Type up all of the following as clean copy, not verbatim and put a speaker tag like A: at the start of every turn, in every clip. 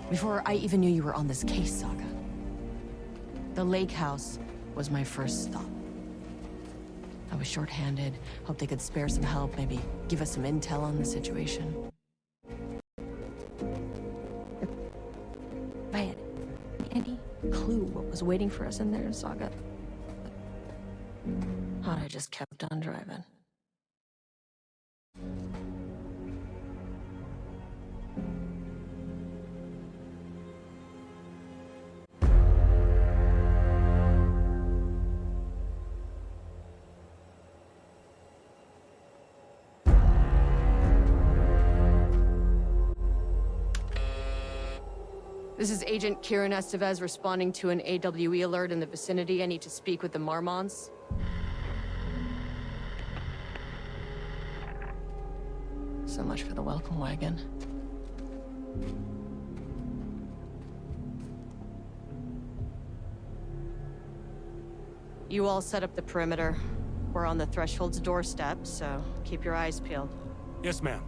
A: Before I even knew you were on this case, Saga. The lake house was my first stop. I was short-handed, hoped they could spare some help, maybe give us some intel on the situation. If I had any clue what was waiting for us in there, Saga, I just kept on driving. This is Agent Kieran Estevez responding to an AWE alert in the vicinity. I need to speak with the Marmonts. So much for the welcome wagon. You all set up the perimeter. We're on the Threshold's doorstep, so keep your eyes peeled.
B: Yes, ma'am.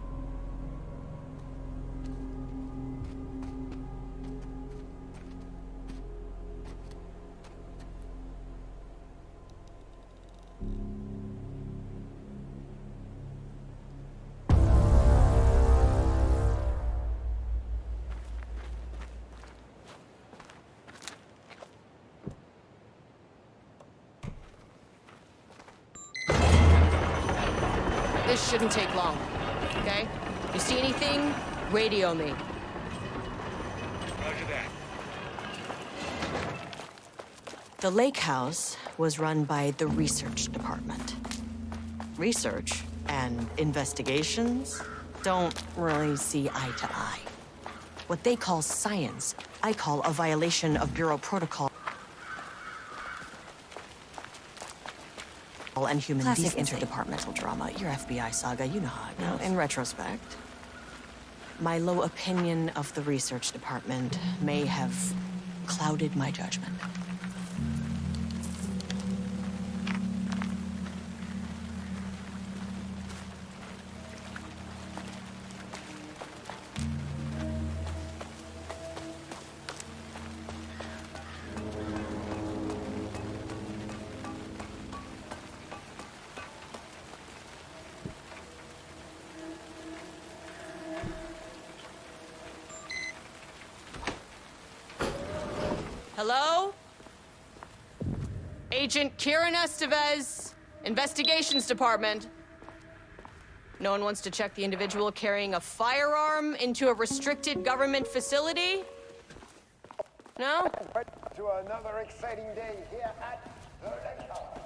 A: This shouldn't take long, okay? You see anything, radio me.
B: Roger that.
A: The lake house was run by the research department. Research and investigations don't really see eye to eye. What they call science, I call a violation of Bureau protocol and human classic interdepartmental drama. Your FBI saga, you know how it goes. In retrospect, my low opinion of the research department may have clouded my judgment. Hello? Agent Kieran Estevez, Investigations Department. No one wants to check the individual carrying a firearm into a restricted government facility? No?
C: To another exciting day here at the Lake House.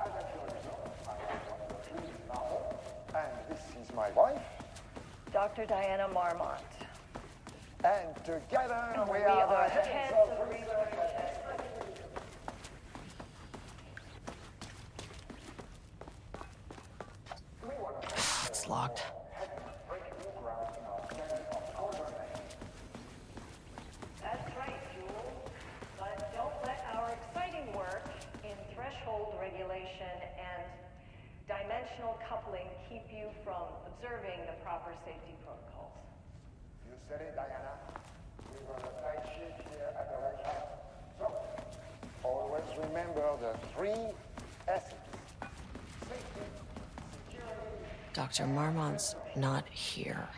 C: As I'm sure you know, I am Dr. Marmont, and this is my wife.
D: Dr. Diana Marmont.
C: And together we are the heads of research.
A: It's locked.
D: That's right, Jewel. But don't let our exciting work in threshold regulation and dimensional coupling keep you from observing the proper safety protocols.
C: You said it, Diana. We run a tight ship here at the Lake House. So, always remember the 3 S's. Safety, security.
A: Dr. Marmont's not here.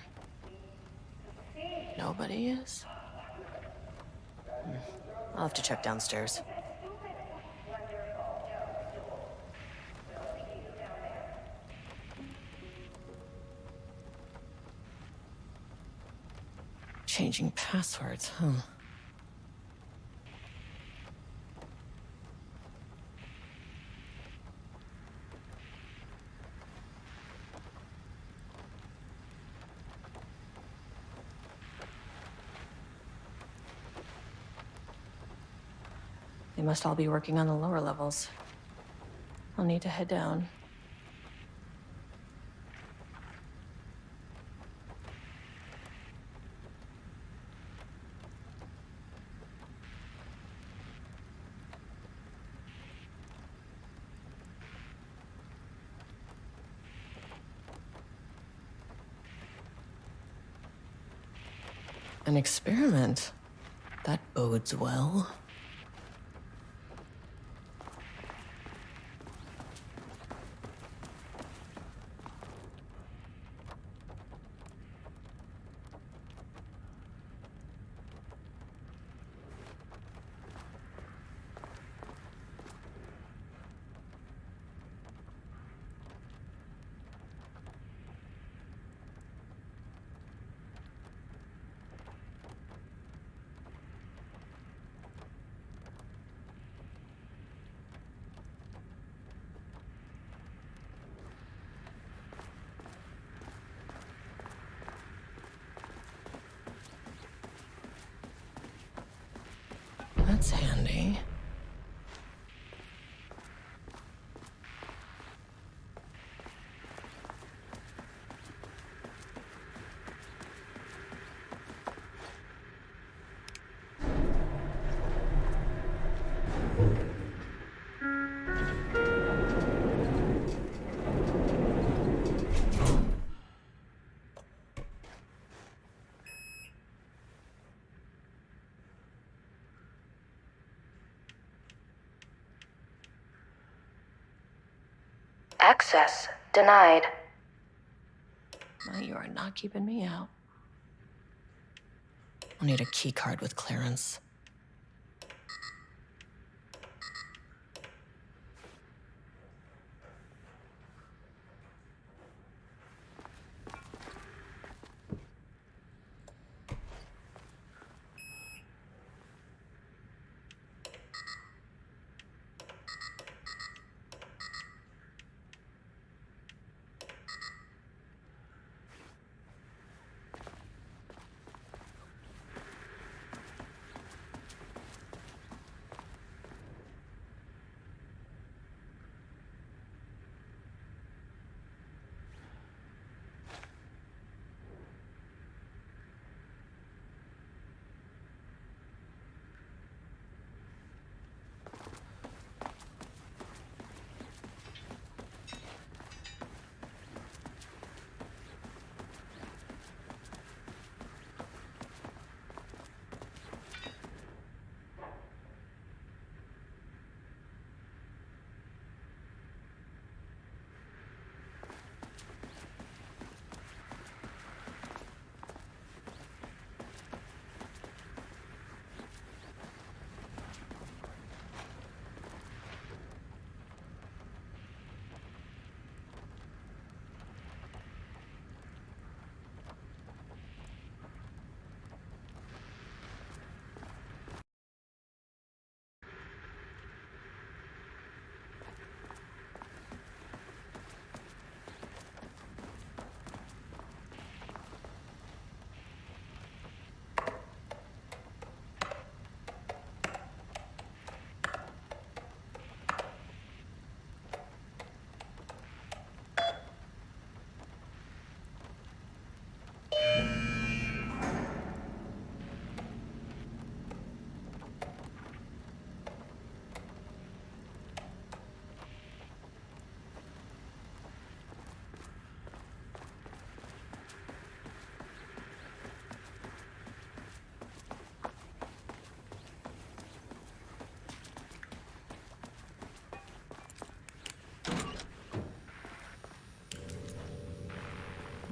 A: Nobody is? I'll have to check downstairs. Changing passwords, huh? They must all be working on the lower levels. I'll need to head down. An experiment. That bodes well. That's handy.
B: Access denied.
A: Well, you are not keeping me out. I'll need a key card with clearance.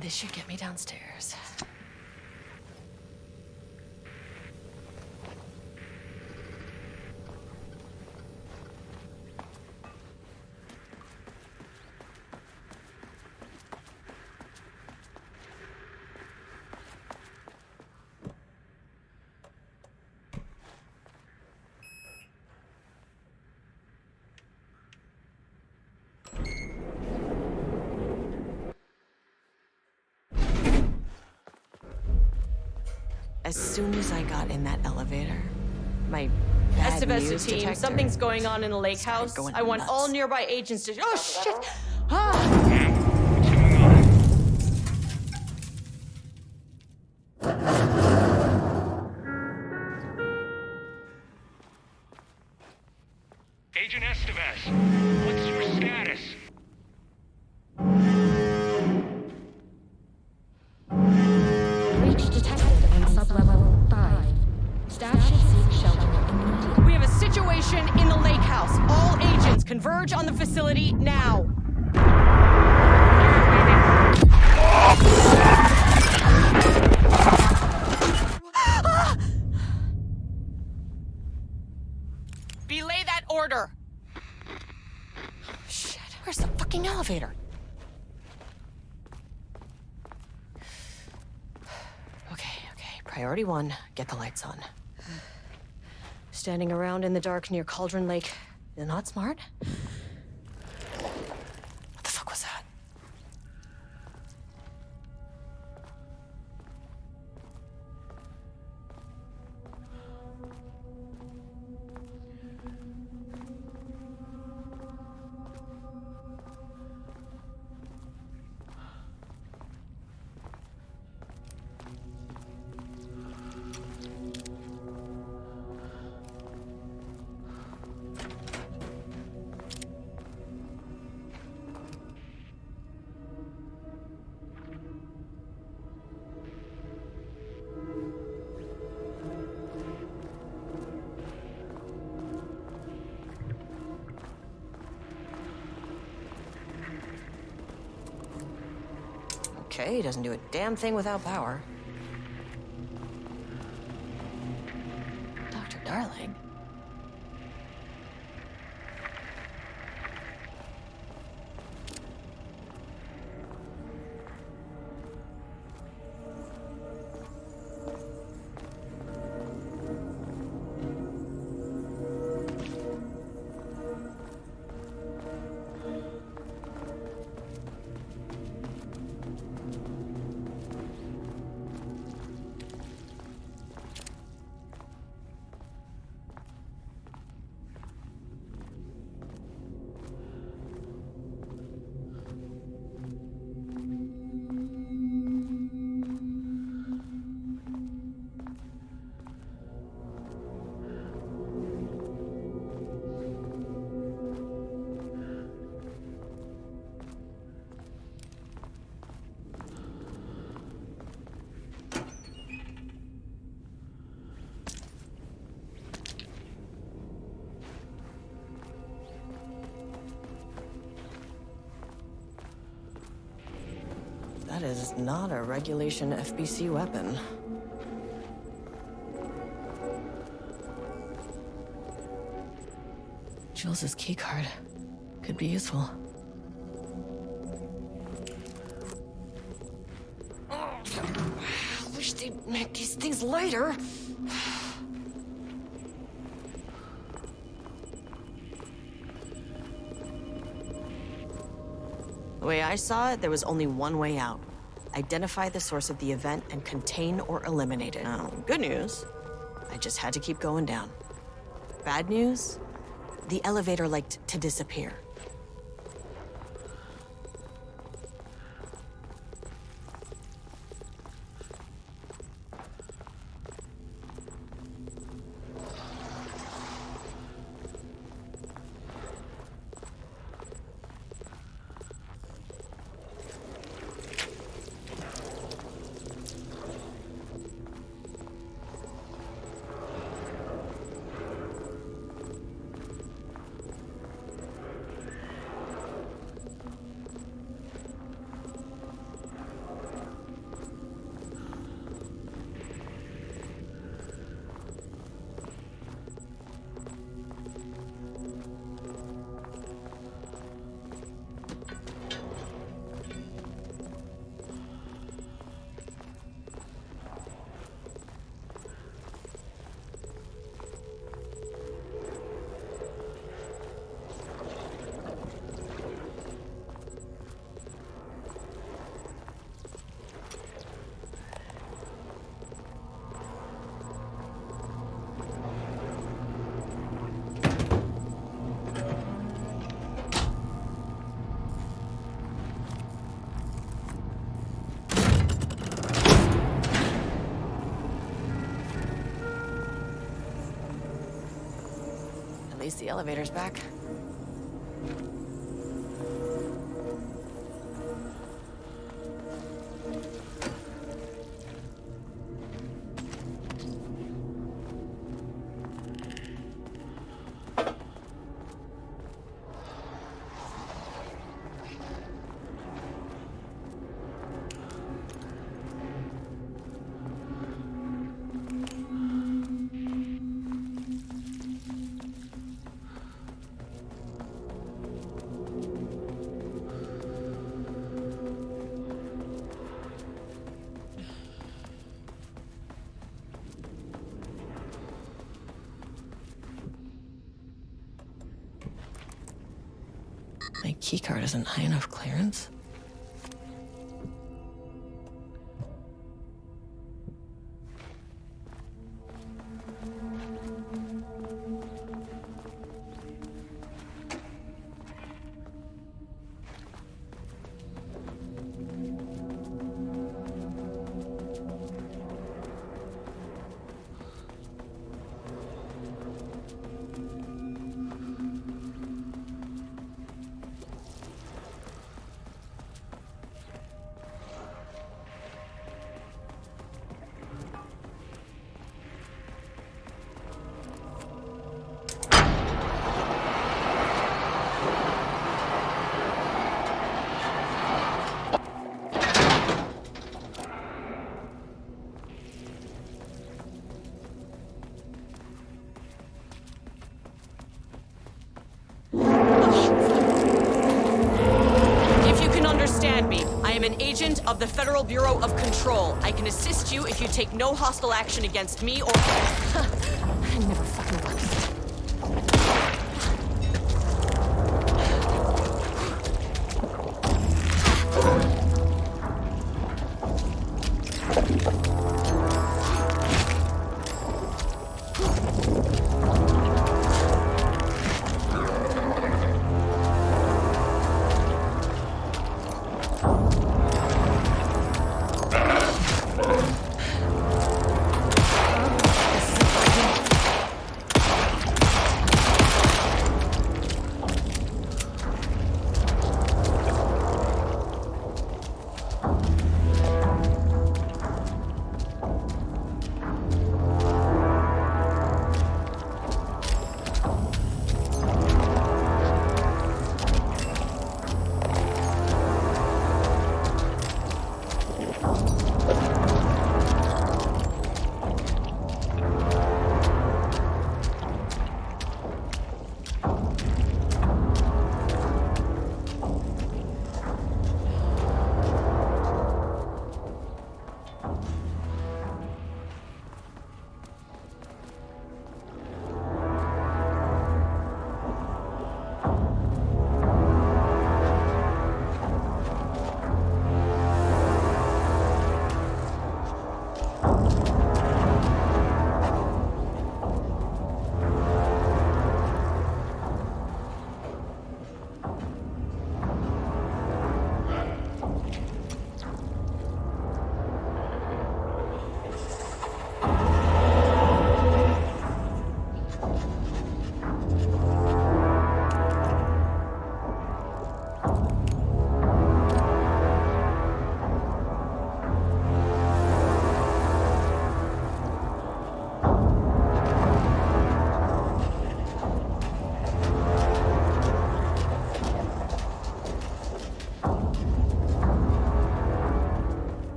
A: This should get me downstairs. As soon as I got in that elevator, my bad news
E: Estevez team,
A: detector
E: something's going on in the lake
A: started
E: house.
A: going
E: I want
A: nuts.
E: all nearby agents to. Oh shit! Ah!
F: Agent Estevez, what's your status?
B: Breach detected on sublevel
E: situation in the lake house. All agents converge on the facility now. Belay that order. Shit, where's the fucking elevator? Okay. Priority 1, get the lights on. Standing around in the dark near Cauldron Lake is not smart. What the fuck was that? Okay, doesn't do a damn thing without power. Dr. Darling? That is not a regulation FBC weapon. Jules' keycard could be useful. I wish they'd make these things lighter. The way I saw it, there was only one way out. Identify the source of the event and contain or eliminate it. Now, good news, I just had to keep going down. Bad news, the elevator liked to disappear. At least the elevator's back. My keycard isn't high enough clearance. Agent of the Federal Bureau of Control. I can assist you if you take no hostile action against me or... I never fucking works.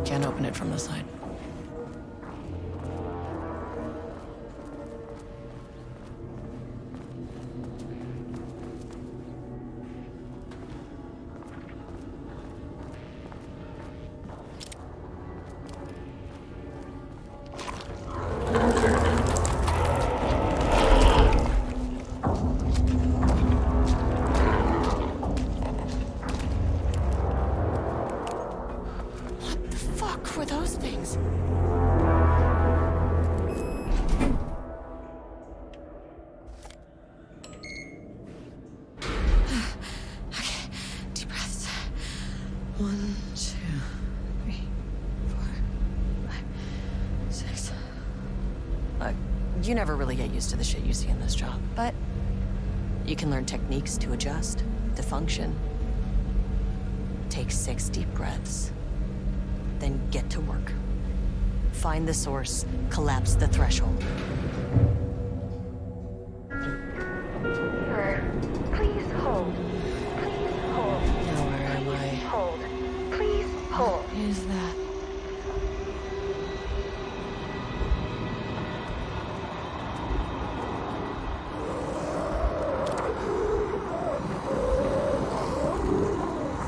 E: Can't open it from the side. Were those things? Okay, deep breaths. 1, 2, 3, 4, 5, 6. Look, you never really get used to the shit you see in this job, but you can learn techniques to adjust, to function. Take 6 deep breaths. Then get to work. Find the source, collapse the threshold.
B: Sir, please hold. Please hold.
E: Now where am I?
B: Hold. Please hold.
E: What is that?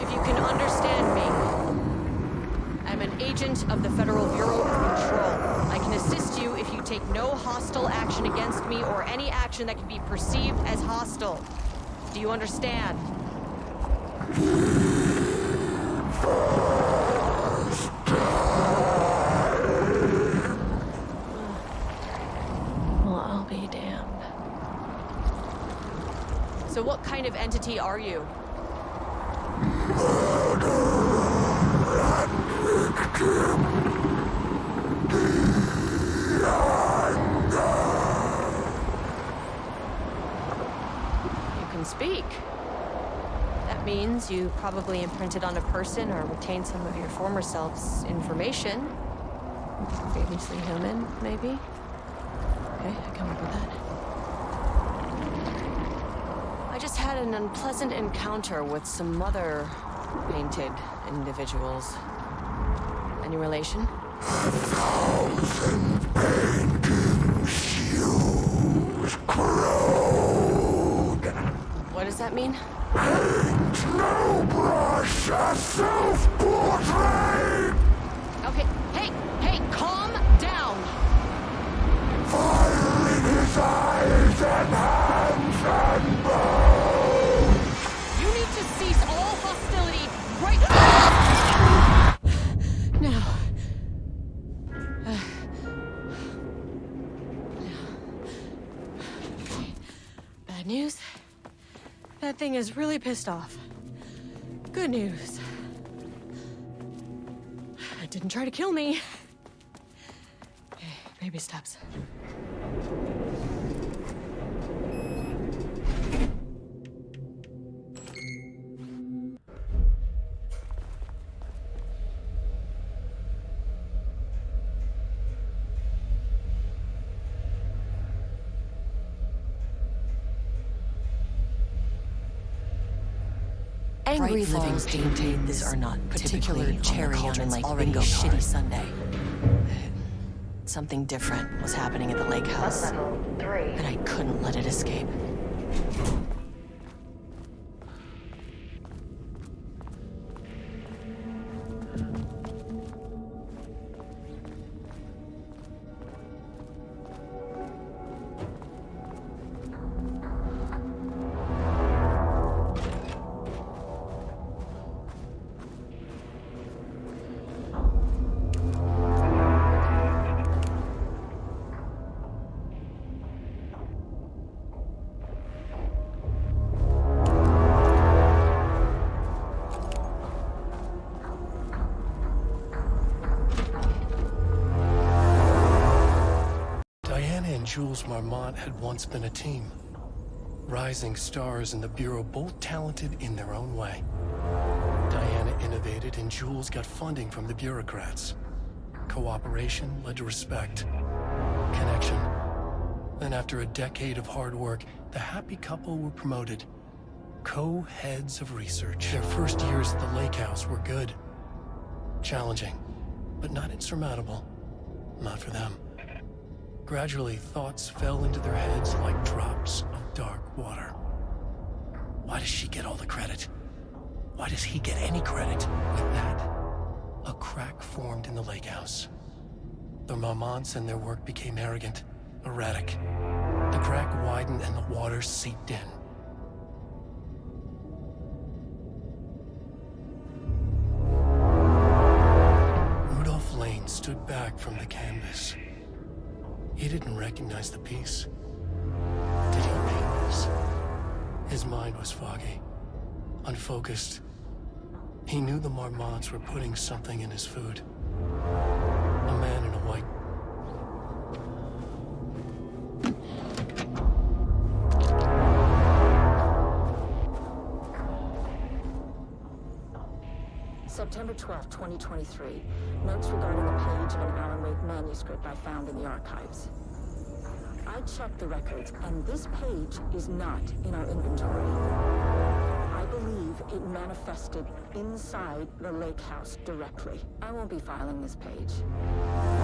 E: If you can understand me, I'm an agent of the Federal Bureau of Control. I can assist you if you take me or any action that can be perceived as hostile. Do you understand? Well, I'll be damned. So what kind of entity are you? You can speak. That means you probably imprinted on a person or retained some of your former self's information. Previously human, maybe? Okay, I can work with that. I just had an unpleasant encounter with some other painted individuals. Any relation?
G: 1,000 painting shoes crowed.
E: What does that mean?
G: Paint no brush, a self-portrait.
E: Okay, hey, calm down!
G: Fire in his eyes and hands and bones.
E: You need to cease all hostility right now. Bad news? That thing is really pissed off. Good news. It didn't try to kill me. Okay, baby steps. Angry living paintings are not particular cherry on an already shitty Sunday. Something different was happening at the lake house,
B: Level 3.
E: and I couldn't let it escape.
H: Jules Marmont had once been a team. Rising stars in the Bureau, both talented in their own way. Diana innovated and Jules got funding from the bureaucrats. Cooperation led to respect. Connection. Then after a decade of hard work, the happy couple were promoted. Co-heads of research. Their first years at the lake house were good. Challenging, but not insurmountable. Not for them. Gradually, thoughts fell into their heads like drops of dark water. Why does she get all the credit? Why does he get any credit? With that, a crack formed in the lake house. The Marmonts and their work became arrogant, erratic. The crack widened and the water seeped in. Rudolph Lane stood back from the canvas. He didn't recognize the piece. Did he paint this? His mind was foggy, unfocused. He knew the Marmonts were putting something in his food. A man in a white...
I: September 12, 2023. Notes regarding a page of an Alan Wake manuscript I found in the archives. I checked the records, and this page is not in our inventory. I believe it manifested inside the lake house directly. I won't be filing this page.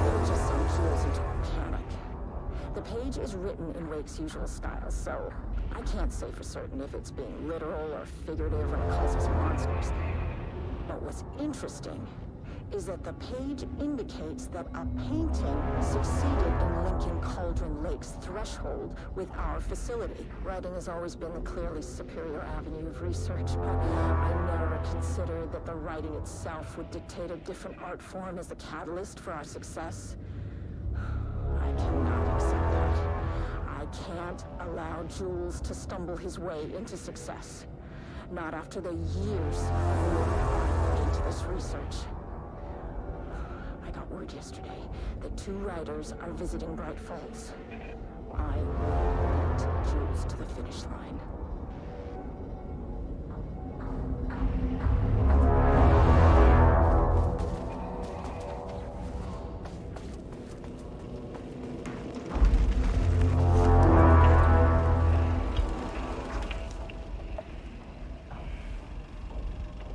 I: It'll just send Jules into a panic. The page is written in Wake's usual style, so I can't say for certain if it's being literal or figurative when it calls us monsters. But what's interesting is that the page indicates that a painting succeeded in linking Cauldron Lake's threshold with our facility. Writing has always been the clearly superior avenue of research, but I never considered that the writing itself would dictate a different art form as the catalyst for our success. I cannot accept that. I can't allow Jules to stumble his way into success. Not after the years of work I put into this research. I got word yesterday that 2 writers are visiting Bright Falls. I will beat Jules to the finish line.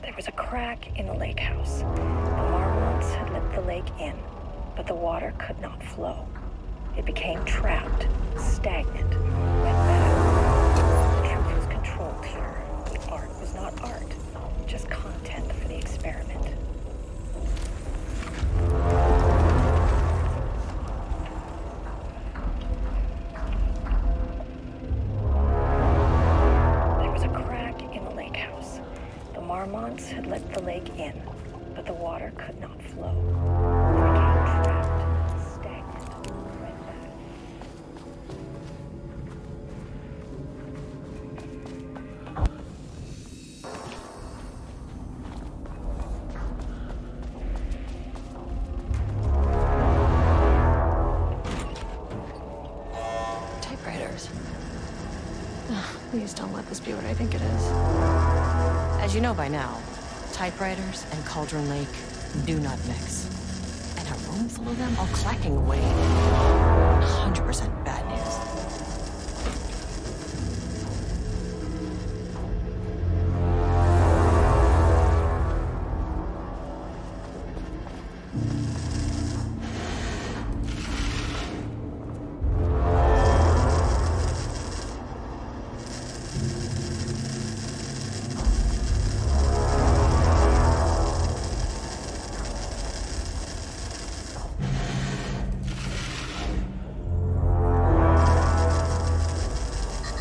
B: There was a crack in the lake house. The Marmots had let the lake in, but the water could not flow. It became trapped, stagnant, went bad. The truth was controlled here. The art was not art, just content for the experiment. There was a crack in the lake house. The Marmots had let the lake in, but the water could not flow. It became trapped, stagnant, went bad.
E: Typewriters. Please don't let this be what I think it is. As you know by now, typewriters and Cauldron Lake do not mix. And a room full of them all clacking away. 100% bad news.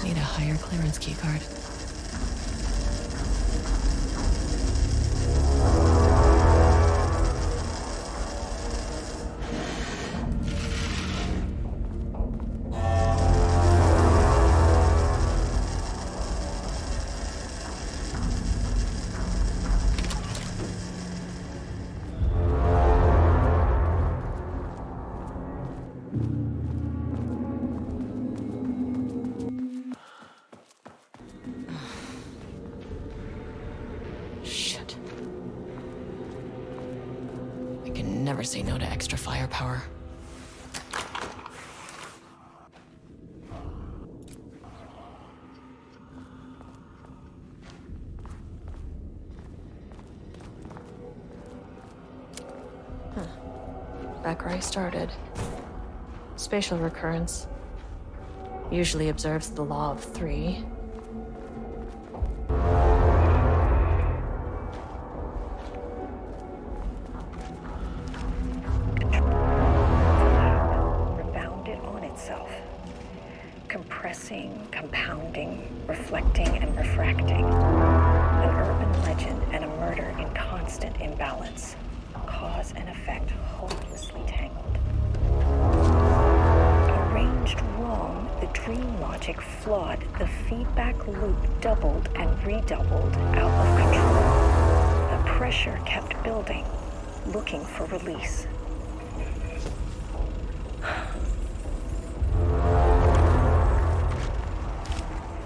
E: Need a higher clearance keycard. Shit. I can never say no to extra firepower. Back where I started. Spatial recurrence usually observes the law of 3.
B: Rebounded on itself, compressing, compounding, reflecting, and refracting. An urban legend and a murder in constant imbalance. Cause and effect hopelessly tangled. Arranged wrong, the dream logic flawed, the feedback loop doubled and redoubled, out of control. The pressure kept building, looking for release.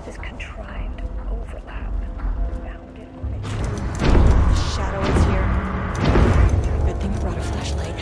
B: This contrived overlap bounded on its
E: Shadow is here. Good thing I brought a flashlight.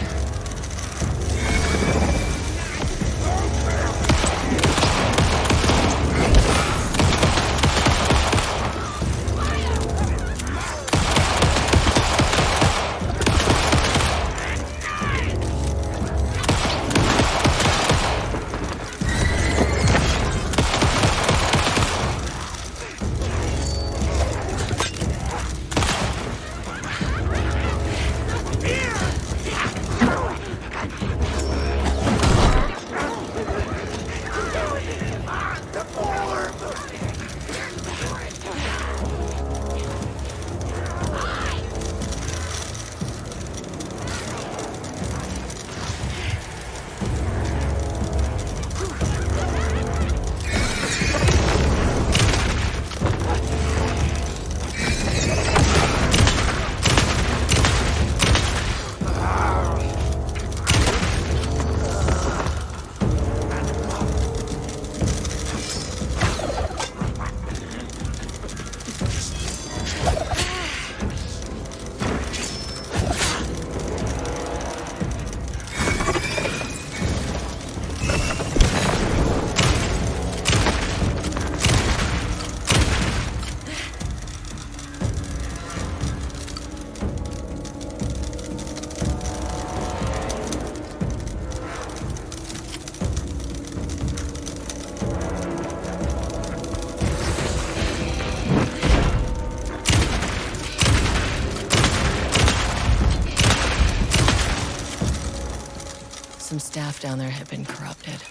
E: some staff down there had been corrupted.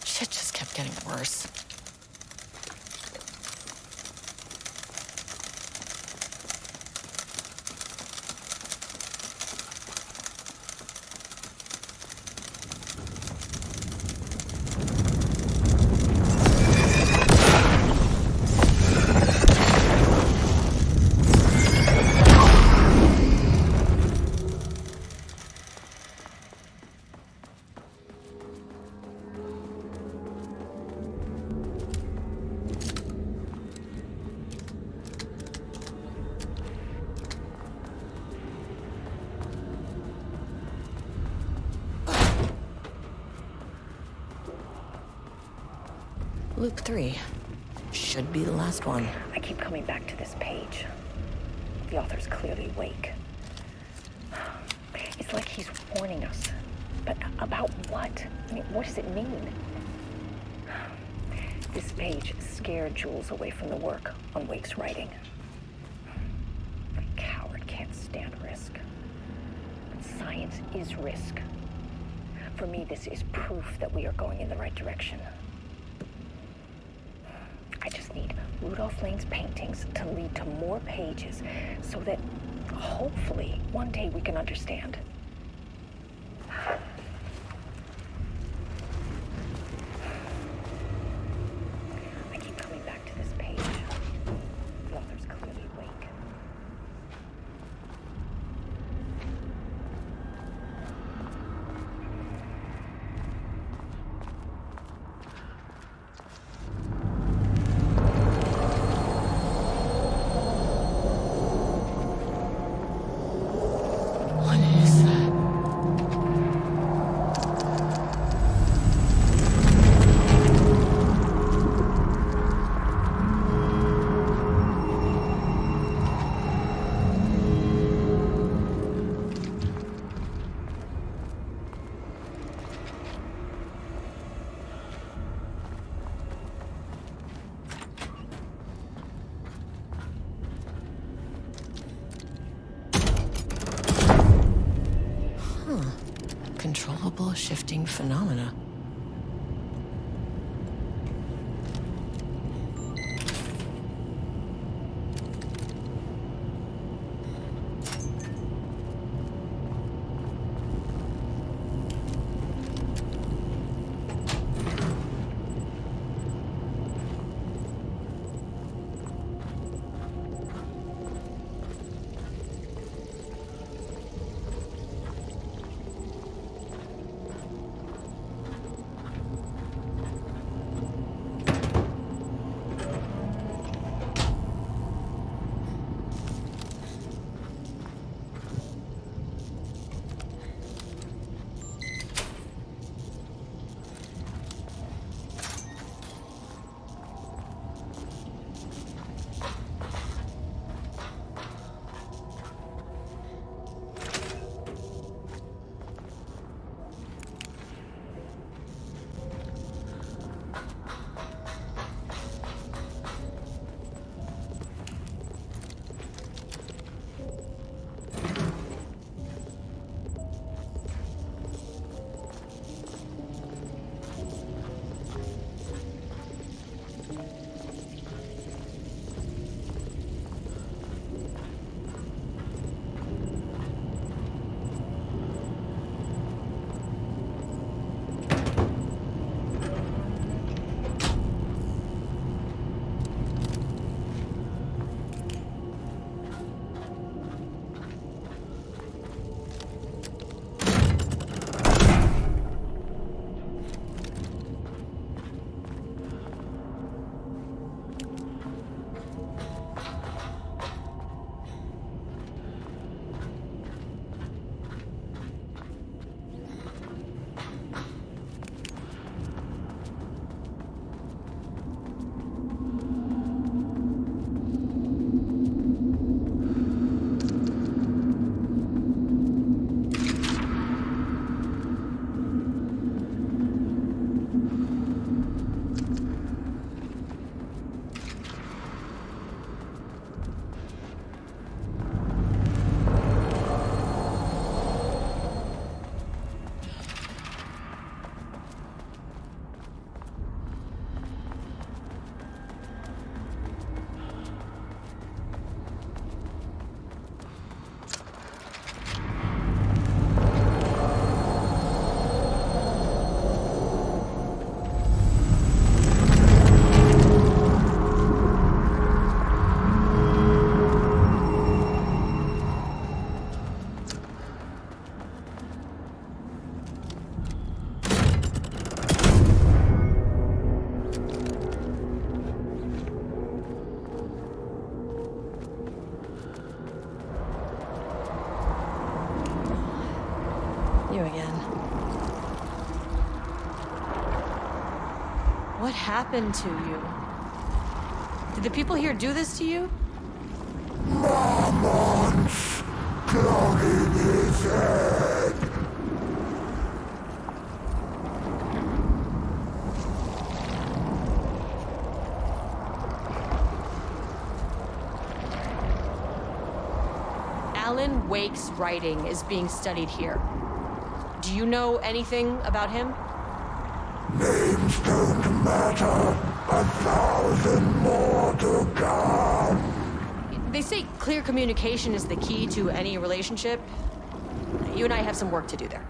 E: Shit just kept getting worse. Loop 3. Should be the last one.
B: I keep coming back to this page. The author's clearly awake. It's like he's warning us. But about what? I mean, what does it mean? This page scared Jules away from the work on Wake's writing. A coward can't stand risk. But science is risk. For me, this is proof that we are going in the right direction. I just need Rudolph Lane's paintings to lead to more pages so that hopefully one day we can understand. I keep coming back to this page. The author's clearly awake.
E: What is that? Controllable shifting phenomena.
A: You again. What happened to you? Did the people here do this to you?
G: Marmots clogging his head.
A: Alan Wake's writing is being studied here. Do you know anything about him?
G: Names don't matter. 1,000 more to come.
A: They say clear communication is the key to any relationship. You and I have some work to do there.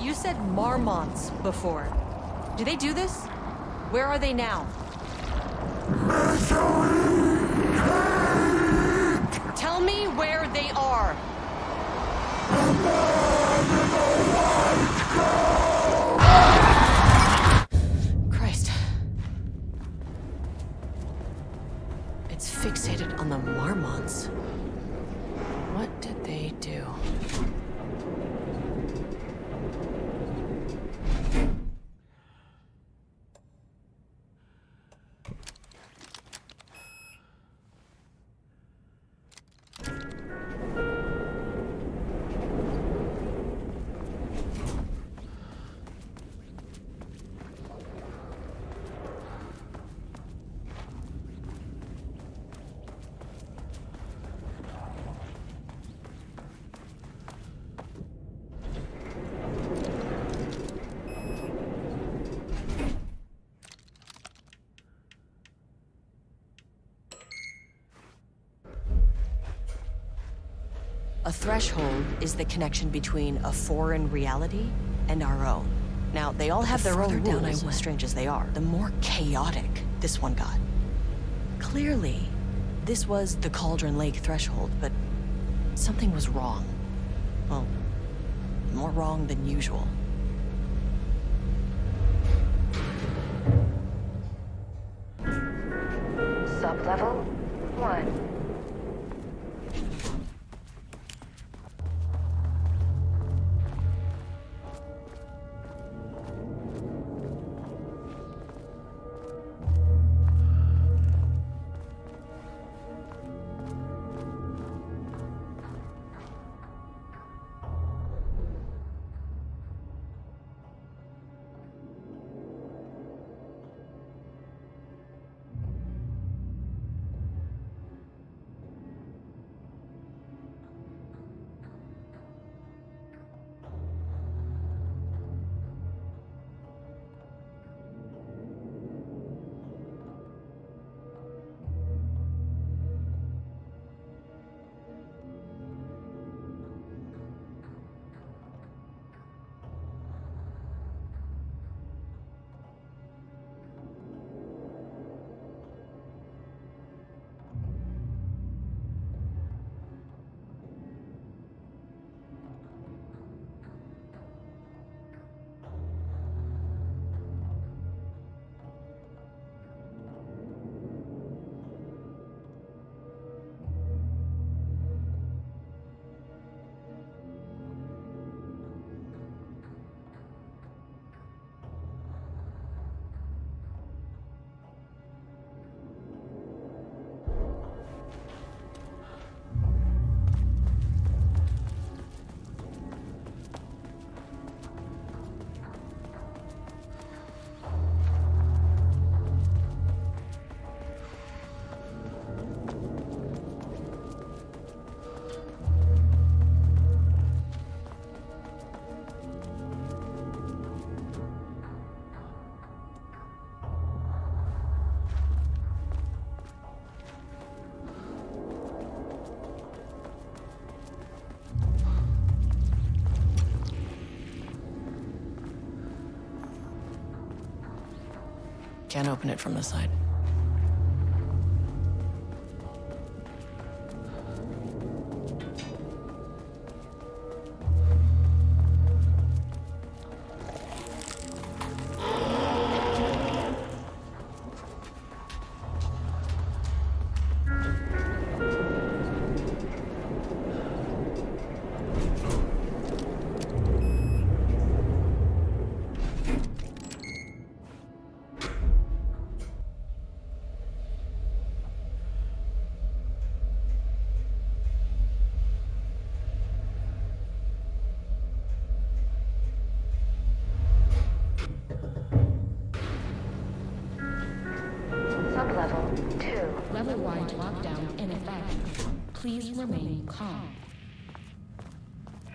A: You said marmots before. Do they do this? Where are they now? Tell me where they are. Christ. It's fixated on the marmots. What did they do? A threshold is the connection between a foreign reality and our own. Now, they all have their own rules, as strange as they are. The more chaotic this one got. Clearly, this was the Cauldron Lake threshold, but something was wrong. Well, more wrong than usual.
B: Sublevel 1.
A: Can't open it from the side.
I: level-wide lockdown in effect. Please remain calm.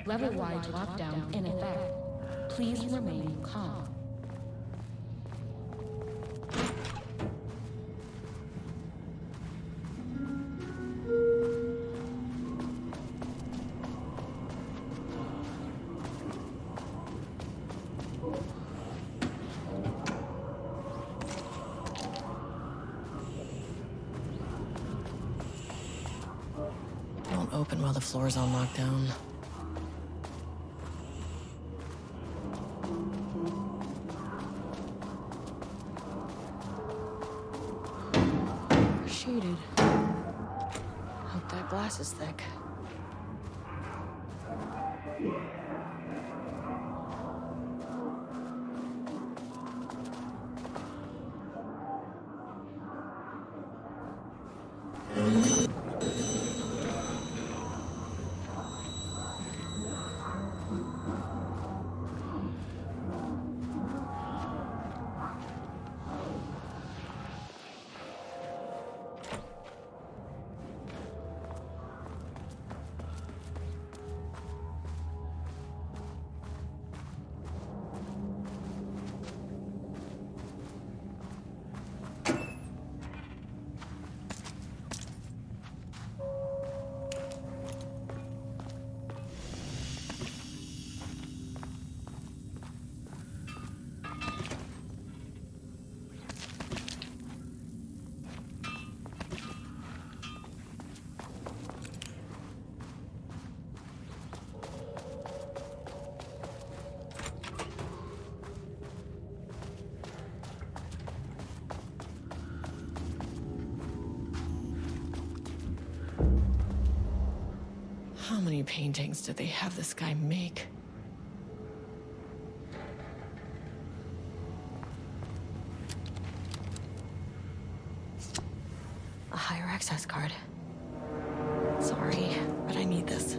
I: Level-wide lockdown in effect. Please remain calm.
E: Don't open while the floor's on lockdown. Sheeted. Hope that glass is thick. How many paintings did they have this guy make? A higher access card. Sorry, but I need this.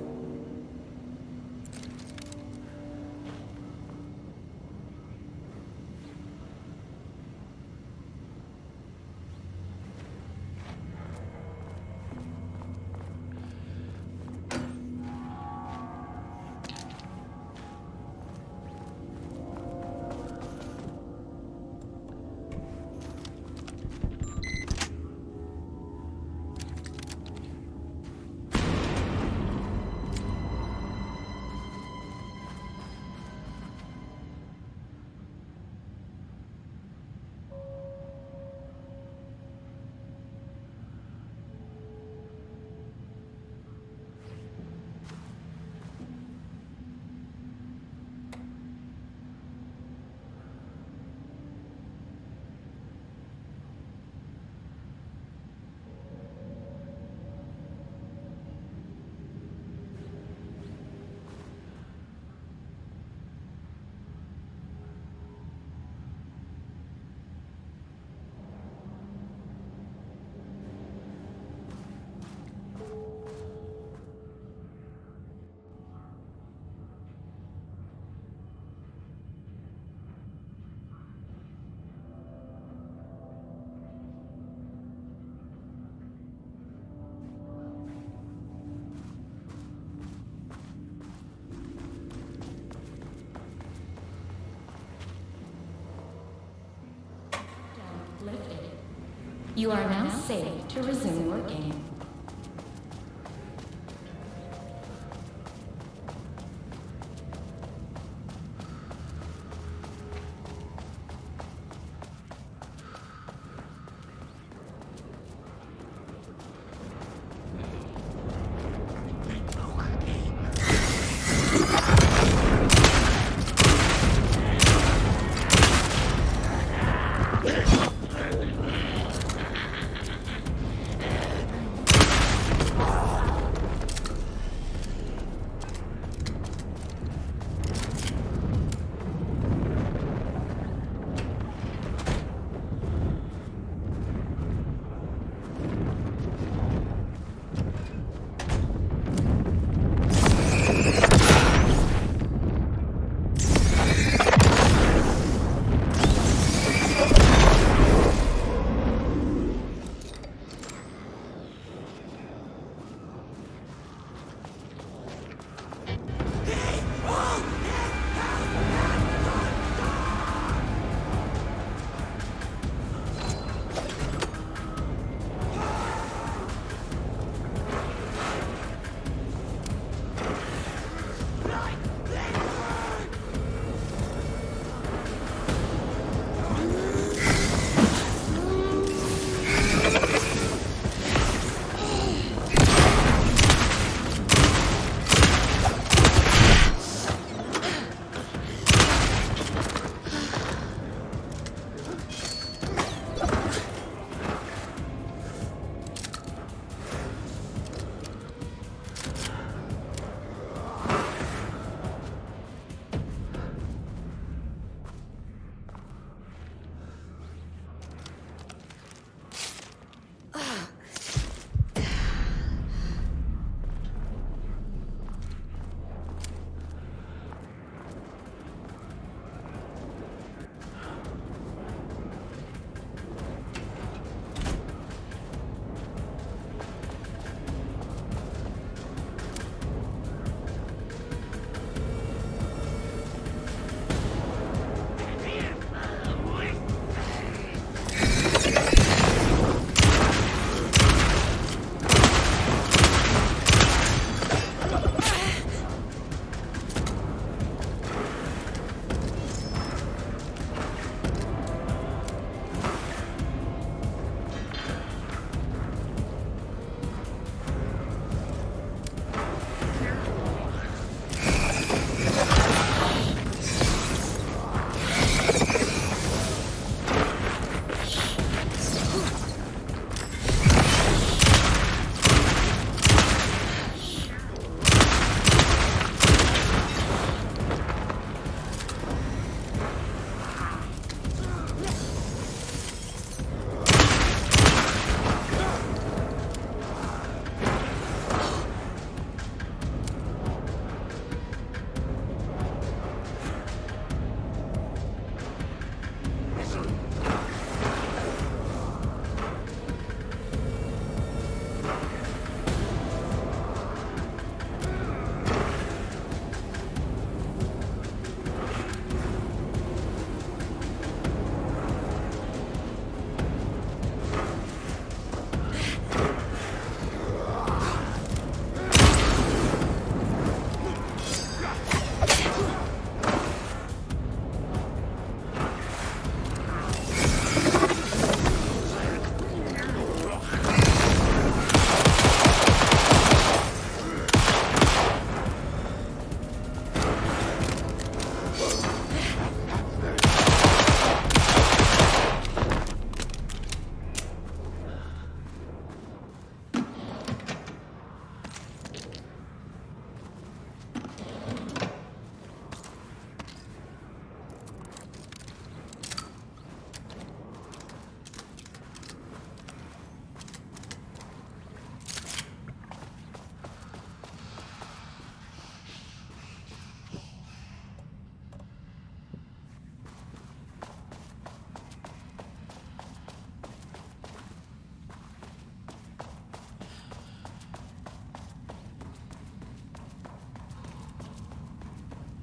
I: You are now safe to resume working.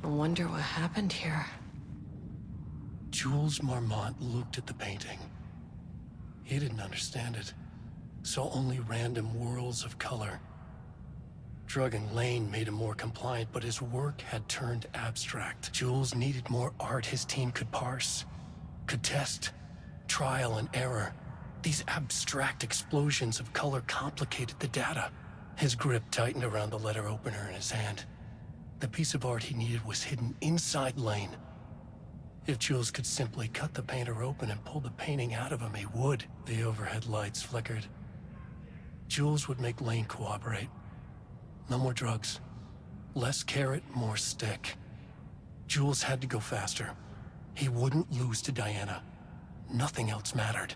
E: wonder what happened here.
H: Jules Marmont looked at the painting. He didn't understand it. Saw only random whirls of color. Drugging Lane made him more compliant, but his work had turned abstract. Jules needed more art his team could parse, could test, trial and error. These abstract explosions of color complicated the data. His grip tightened around the letter opener in his hand. The piece of art he needed was hidden inside Lane. If Jules could simply cut the painter open and pull the painting out of him, he would. The overhead lights flickered. Jules would make Lane cooperate. No more drugs. Less carrot, more stick. Jules had to go faster. He wouldn't lose to Diana. Nothing else mattered.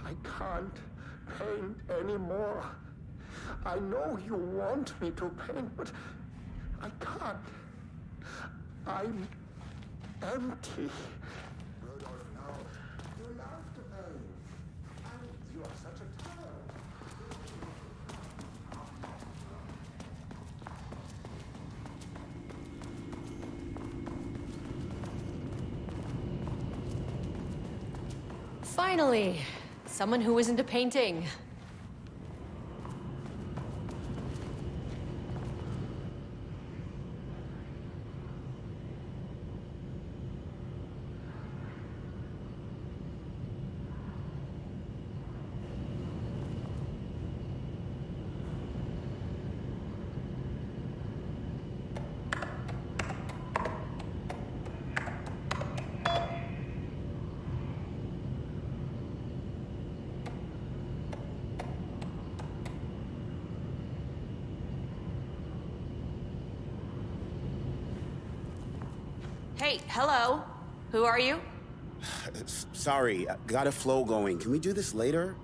G: I can't paint anymore. I know you want me to paint, but I can't. I'm empty. Rudolph, no. You love to paint. And you are such a talent.
E: Finally, someone who isn't a painting. Hey, hello. Who are you?
J: Sorry, got a flow going. Can we do this later?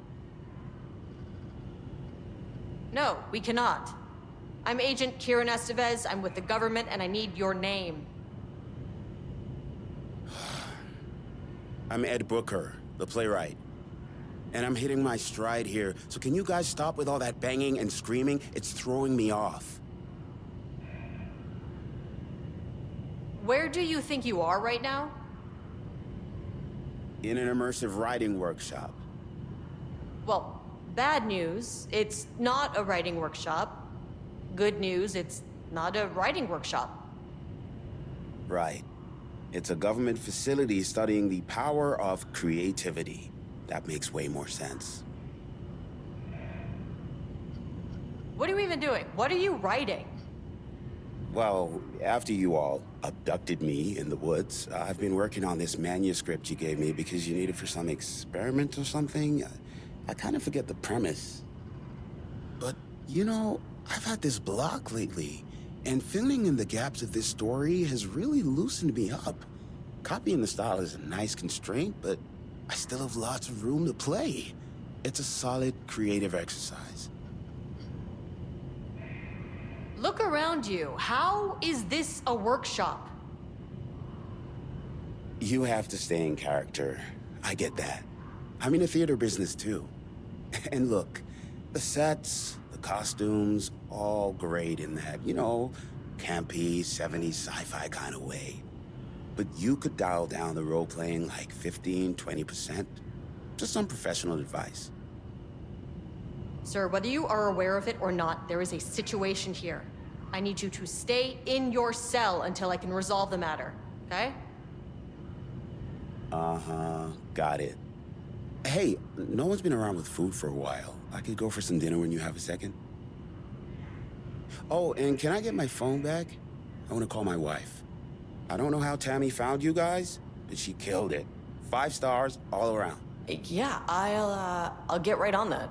E: No, we cannot. I'm Agent Kieran Estevez. I'm with the government, and I need your name.
J: I'm Ed Brooker, the playwright. And I'm hitting my stride here, so can you guys stop with all that banging and screaming? It's throwing me off.
E: Where do you think you are right now?
J: In an immersive writing workshop.
E: Well, bad news, it's not a writing workshop. Good news, it's not a writing workshop.
J: Right. It's a government facility studying the power of creativity. That makes way more sense.
E: What are you even doing? What are you writing?
J: Well, after you all abducted me in the woods, I've been working on this manuscript you gave me because you need it for some experiment or something. I kind of forget the premise. But, you know, I've had this block lately, and filling in the gaps of this story has really loosened me up. Copying the style is a nice constraint, but I still have lots of room to play. It's a solid creative exercise.
E: Look around you. How is this a workshop?
J: You have to stay in character. I get that. I'm in the theater business too. And look, the sets, the costumes, all great in that, you know, campy, 70s sci-fi kind of way. But you could dial down the role-playing like 15, 20%. Just some professional advice.
E: Sir, whether you are aware of it or not, there is a situation here. I need you to stay in your cell until I can resolve the matter, okay?
J: Uh-huh, got it. Hey, no one's been around with food for a while. I could go for some dinner when you have a second. Oh, and can I get my phone back? I want to call my wife. I don't know how Tammy found you guys, but she killed it. 5 stars all around.
E: Yeah, I'll get right on that.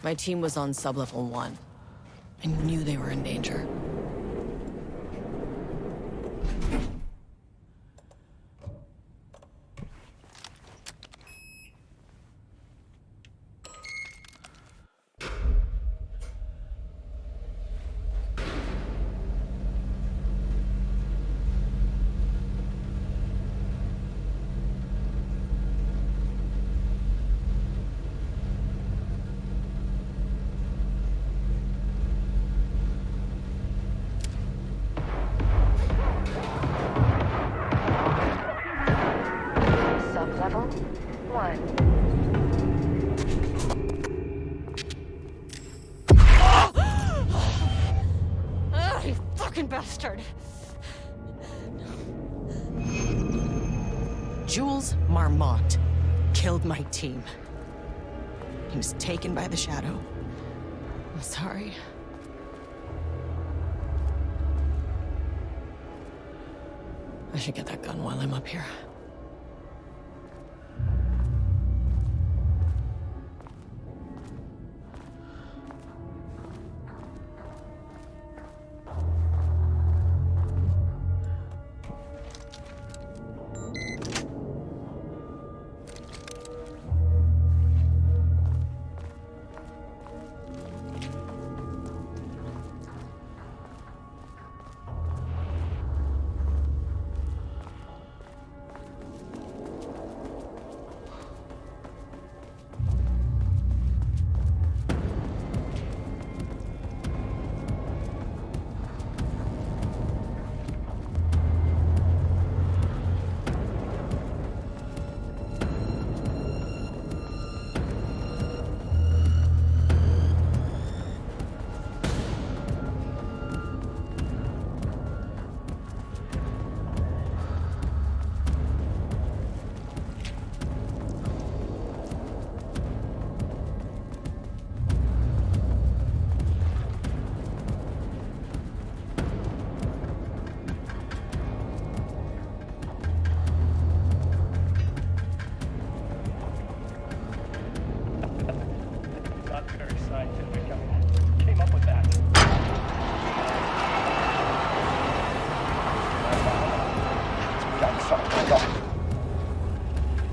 E: My team was on sublevel 1. I knew they were in danger.
B: Sublevel 1.
E: You fucking bastard! Jules Marmont killed my team. He was taken by the Shadow. I'm sorry. I should get that gun while I'm up here.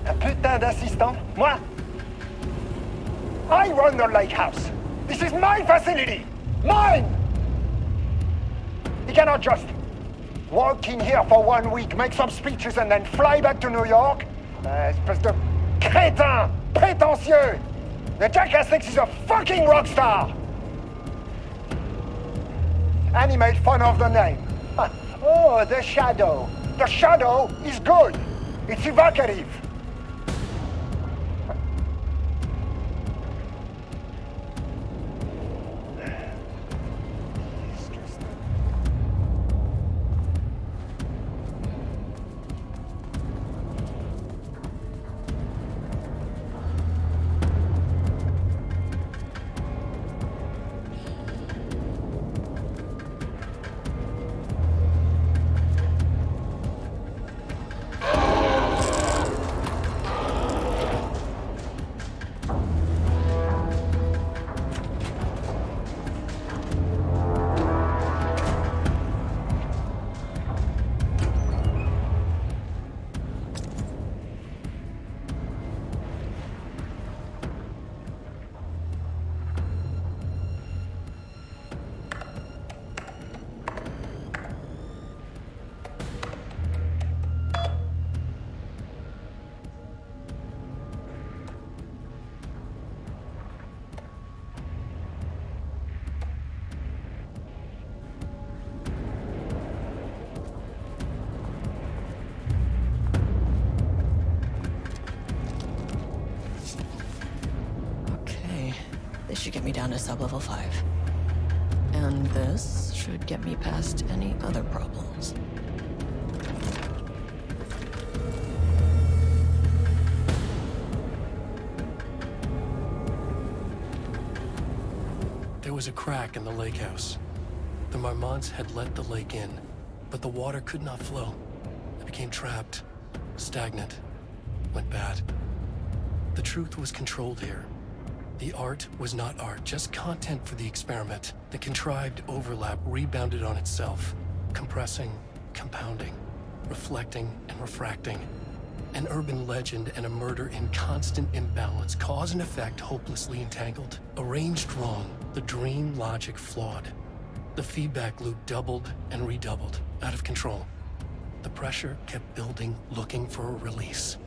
C: Un putain d'assistant? Moi? I run the lake house. This is my facility. Mine! You cannot just walk in here for 1 week, make some speeches and then fly back to New York. Espèce de crétin prétentieux. The jackass thinks he's a fucking rock star. And he made fun of the name. Oh, the Shadow. The Shadow is good. It's evocative.
E: This should get me down to sublevel 5. And this should get me past any other problems.
H: There was a crack in the lake house. The Marmonts had let the lake in, but the water could not flow. It became trapped, stagnant, went bad. The truth was controlled here. The art was not art, just content for the experiment. The contrived overlap rebounded on itself, compressing, compounding, reflecting and refracting. An urban legend and a murder in constant imbalance, cause and effect hopelessly entangled. Arranged wrong, the dream logic flawed. The feedback loop doubled and redoubled, out of control. The pressure kept building, looking for a release.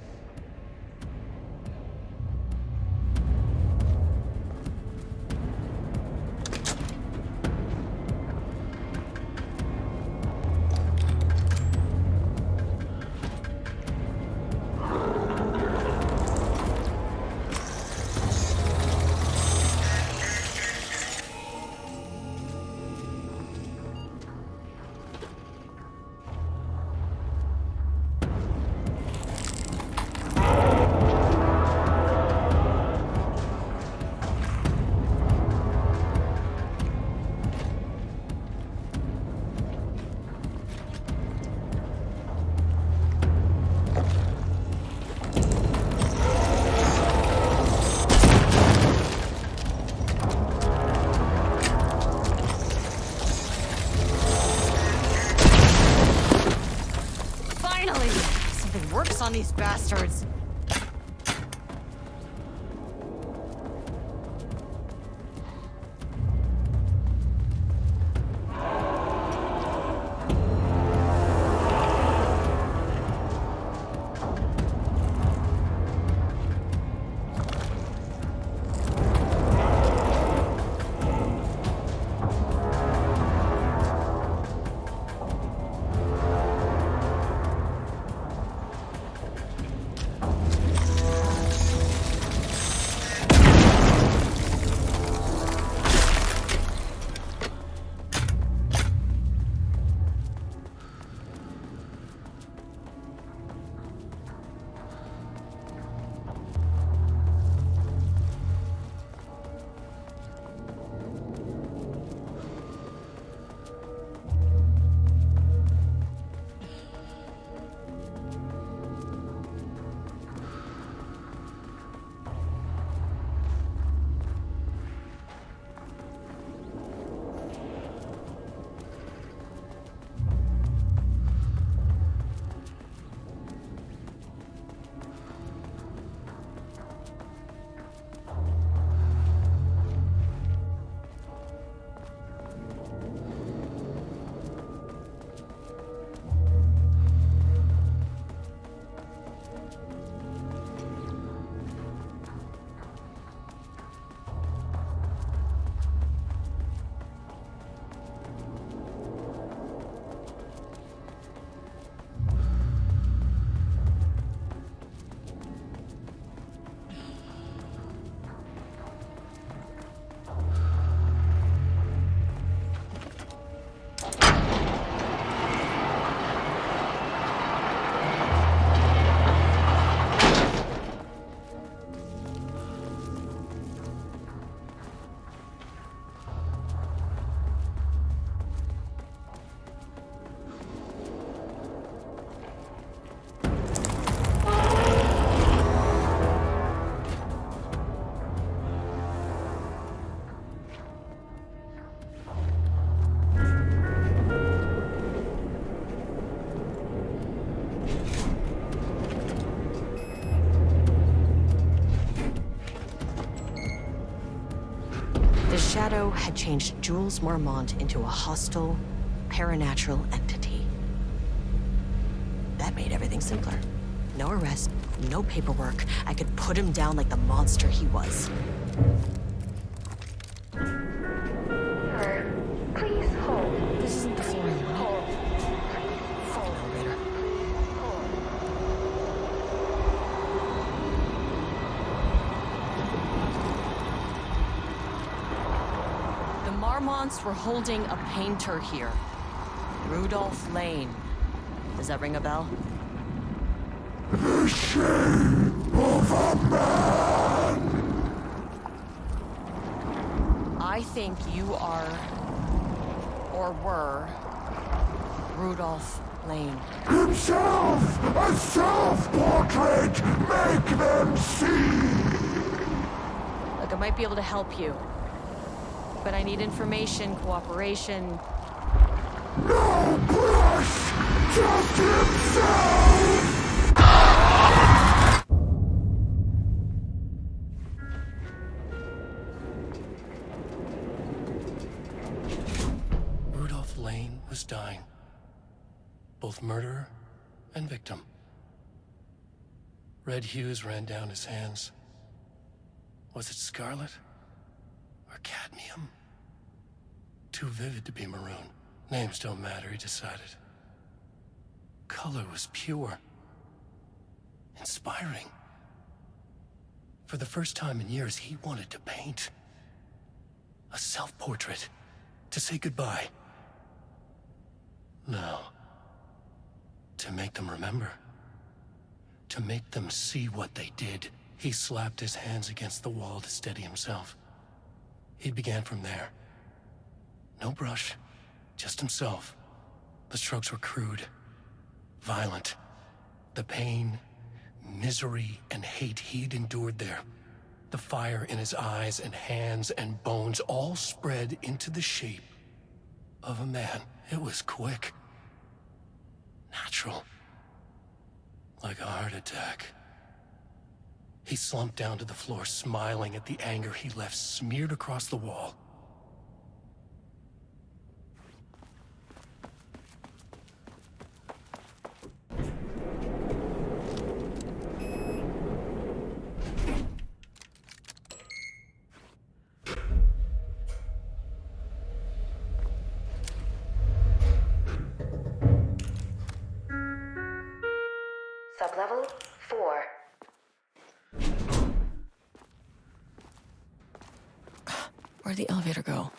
A: On these bastards. The Shadow had changed Jules Marmont into a hostile, paranatural entity. That made everything simpler. No arrest, no paperwork. I could put him down like the monster he was.
B: Sir, please hold.
A: This isn't the floor I wanted.
B: Hold.
A: Elevator. The Marmonts were holding a painter here. Rudolph Lane. Does that ring a bell?
G: The shape of a man!
A: I think you are, or were, Rudolph Lane.
G: Himself! A self-portrait! Make them see!
A: A
E: I might be able to help you. But I need information, cooperation.
G: No brush! Just himself!
H: Rudolph Lane was dying. Both murderer and victim. Red hues ran down his hands. Was it scarlet? Or cadmium? Too vivid to be maroon. Names don't matter, he decided. Color was pure. Inspiring. For the first time in years, he wanted to paint. A self-portrait. To say goodbye. No. To make them remember. To make them see what they did. He slapped his hands against the wall to steady himself. He began from there. No brush, just himself. The strokes were crude, violent. The pain, misery, and hate he'd endured there. The fire in his eyes and hands and bones all spread into the shape of a man. It was quick. Natural. Like a heart attack. He slumped down to the floor, smiling at the anger he left smeared across the wall.
B: Sublevel 4.
E: Where'd the elevator go?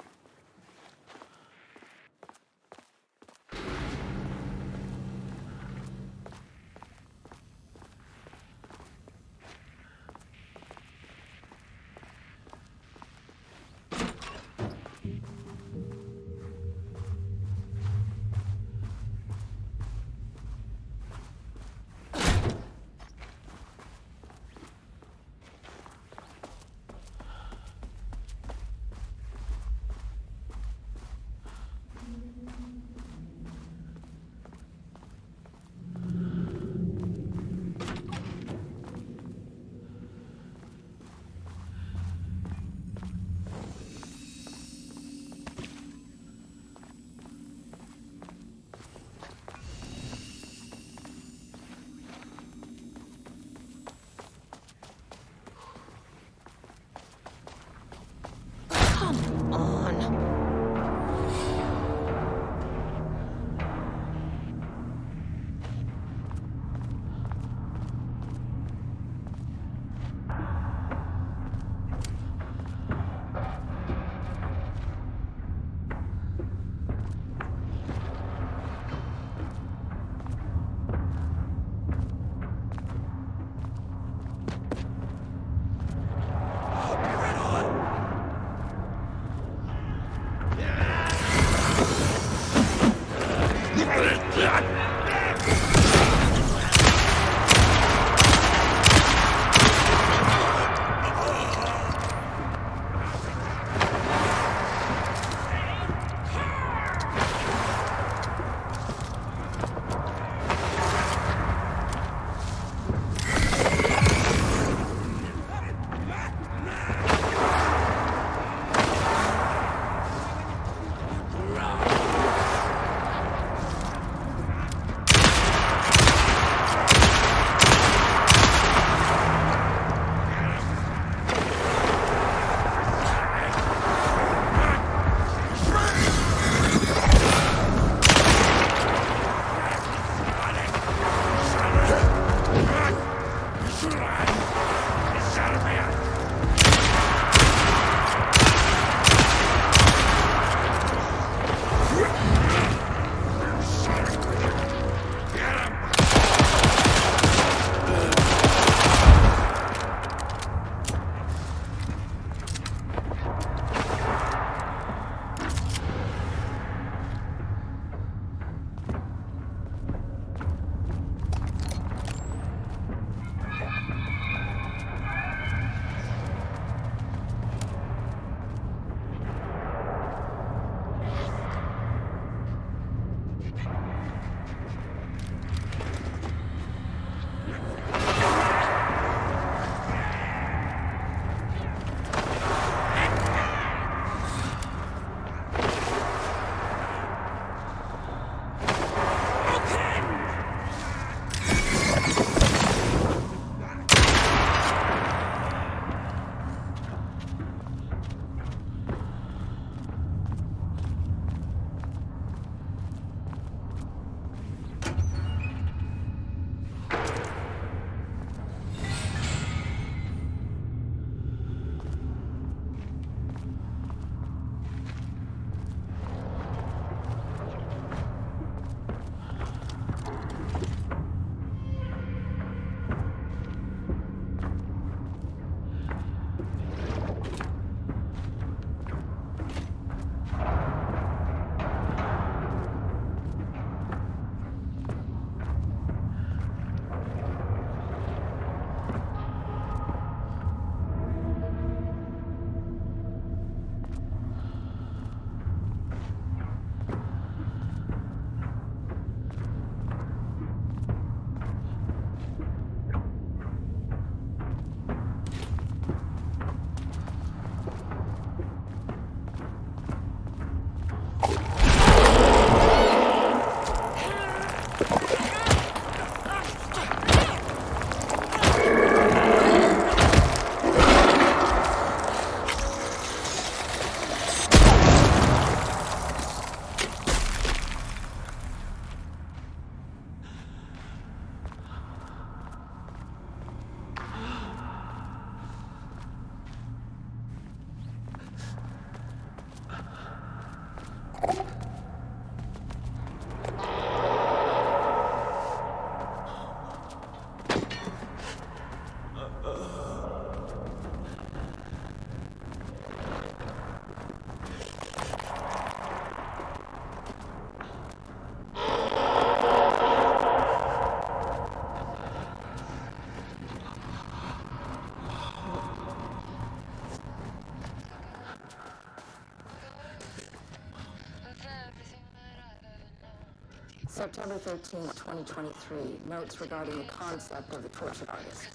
I: September 13th, 2023. Notes regarding the concept of the tortured artist.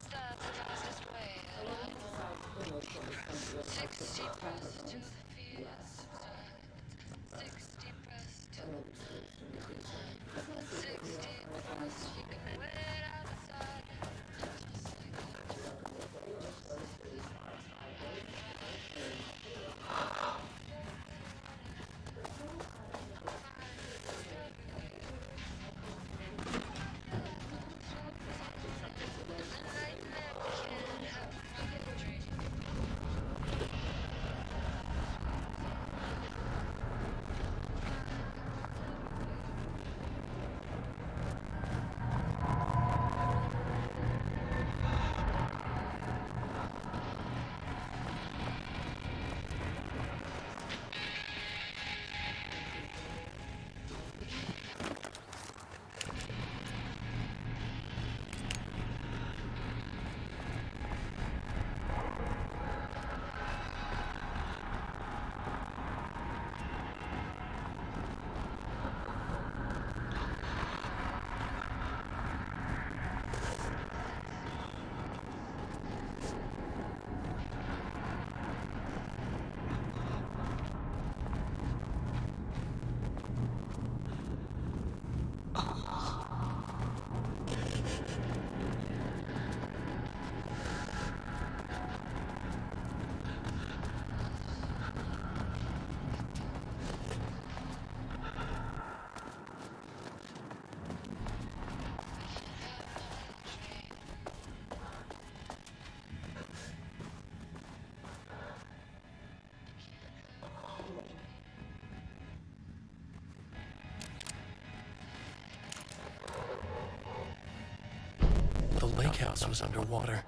H: The lake house was underwater.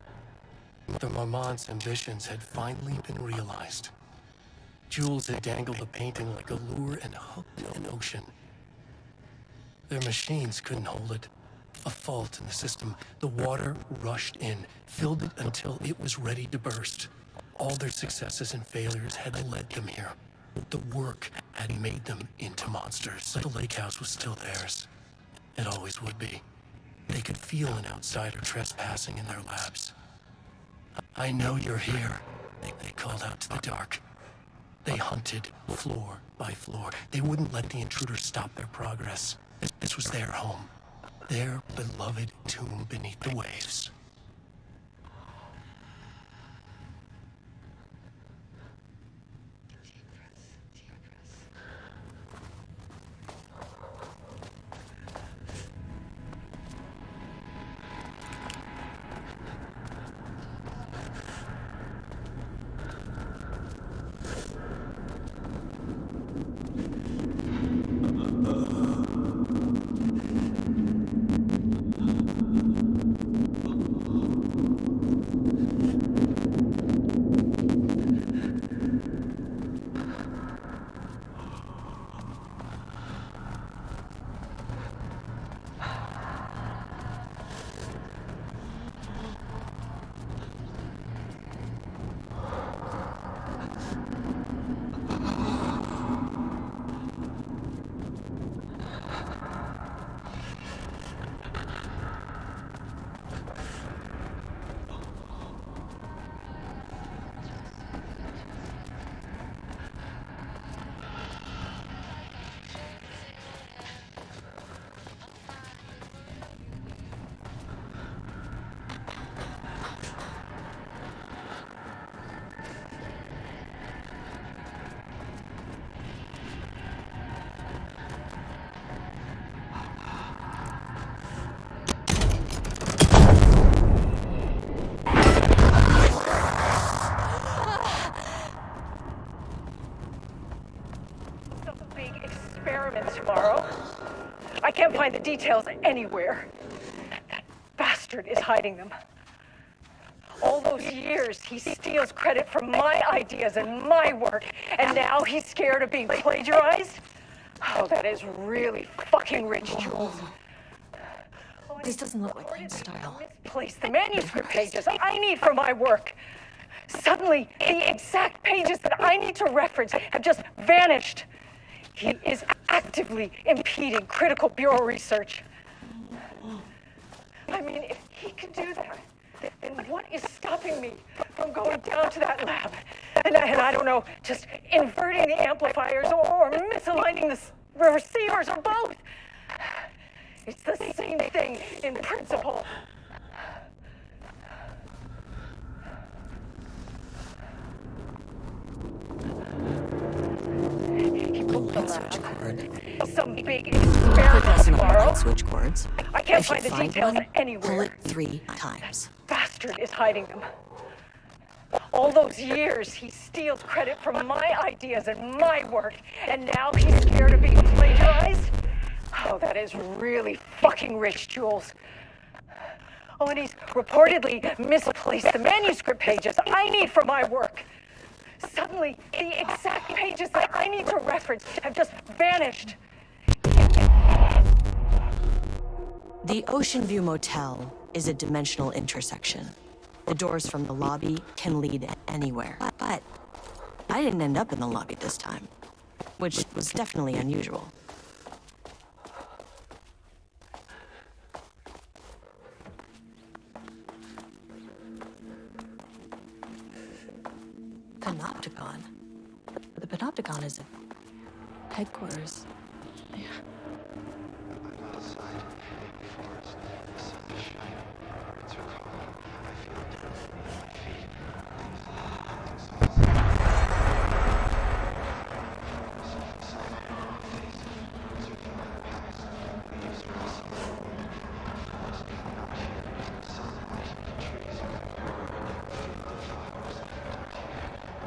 H: The Marmont's ambitions had finally been realized. Jules had dangled the painting like a lure and hooked an ocean. Their machines couldn't hold it. A fault in the system. The water rushed in, filled it until it was ready to burst. All their successes and failures had led them here. The work had made them into monsters. But the lake house was still theirs. It always would be. They could feel an outsider trespassing in their labs. I know you're here, they called out to the dark. They hunted floor by floor. They wouldn't let the intruders stop their progress. This was their home, their beloved tomb beneath the waves.
D: Tomorrow. I can't find the details anywhere. That bastard is hiding them. All those years, he steals credit for my ideas and my work, and now he's scared of being plagiarized? Oh, that is really fucking rich, Jules.
E: This doesn't look like his style.
D: Misplaced the manuscript pages I need for my work. Suddenly, the exact pages that I need to reference have just vanished. He is
B: actively impeding critical Bureau research. I mean, if he can do that, then what is stopping me from going down to that lab? And I don't know, just inverting the amplifiers or misaligning the receivers or both. It's the same thing in principle. He booked the
E: Light switch
B: lab.
E: cord.
B: Some big
E: Put
B: experiment
E: this in the
B: tomorrow.
E: light switch cords.
B: I can't
E: If you
B: find the
E: find
B: details
E: one,
B: anywhere.
E: pull it 3 times.
B: Bastard is hiding them. All those years, he steals credit for my ideas and my work, and now he's scared of being plagiarized? Oh, that is really fucking rich, Jules. Oh, and he's reportedly misplaced the manuscript pages I need for my work. Suddenly, the exact pages that I need to reference have just vanished.
E: The Ocean View Motel is a dimensional intersection. The doors from the lobby can lead anywhere. But I didn't end up in the lobby this time, which was definitely unusual. Panopticon? The Panopticon is a headquarters. Yeah.
K: I'm outside in the forest. The sun is shining. Birds are calling. I feel dirt beneath my feet. Things smells like sun on my face. Birds are going past. Leaves are rustling. Flowers coming out here. Sunlight. Trees are everywhere. Feel the flowers. Out here.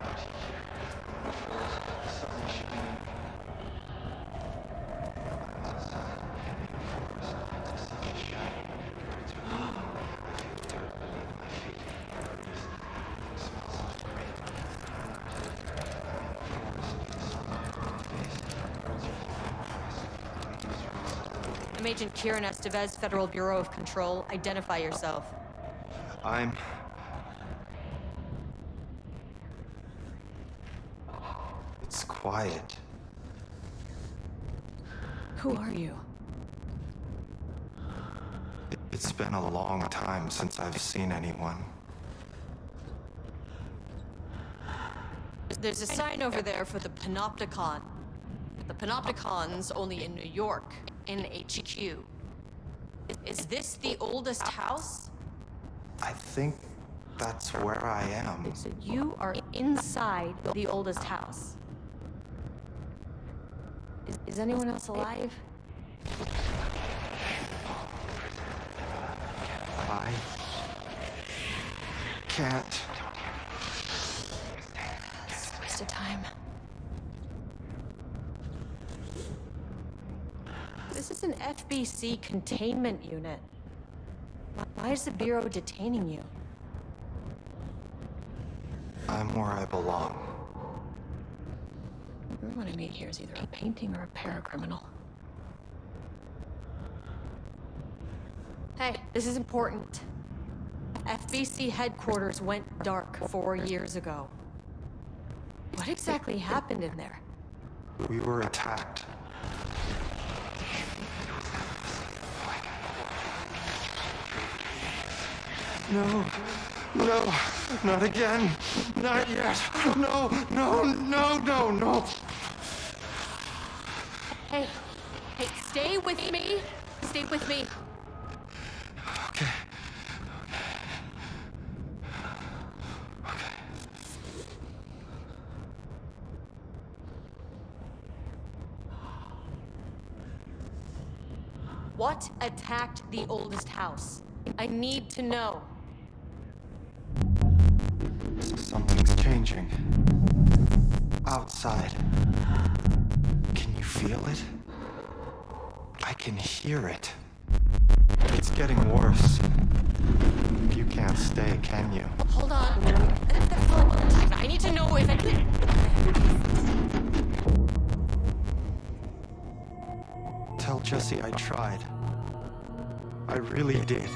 K: Out here. The sun is shining.
E: I'm Agent Kieran Estevez, Federal Bureau of Control. Identify yourself.
K: It's quiet.
E: Who are you?
K: It's been a long time since I've seen anyone.
E: There's a sign over there for the Panopticon. The Panopticon's only in New York, in HQ. Is this the oldest house?
K: I think that's where I am.
E: So you are inside the oldest house. Is anyone else alive?
K: I can't.
E: It's a waste of time. This is an FBC containment unit. Why is the Bureau detaining you?
K: I'm where I belong.
E: Everyone I meet here is either a painting or a paracriminal. Hey, this is important. FBC headquarters went dark 4 years ago. What exactly happened in there?
K: We were attacked. No, no, not again. Not yet. No, no, no, no, no.
E: Hey, stay with me. Stay with me.
K: Okay.
E: What attacked the oldest house? I need to know.
K: Something's changing. Outside. Can you feel it? I can hear it. It's getting worse. You can't stay, can you?
E: Hold on. I need to know if I can.
K: Tell Jesse I tried. I really did.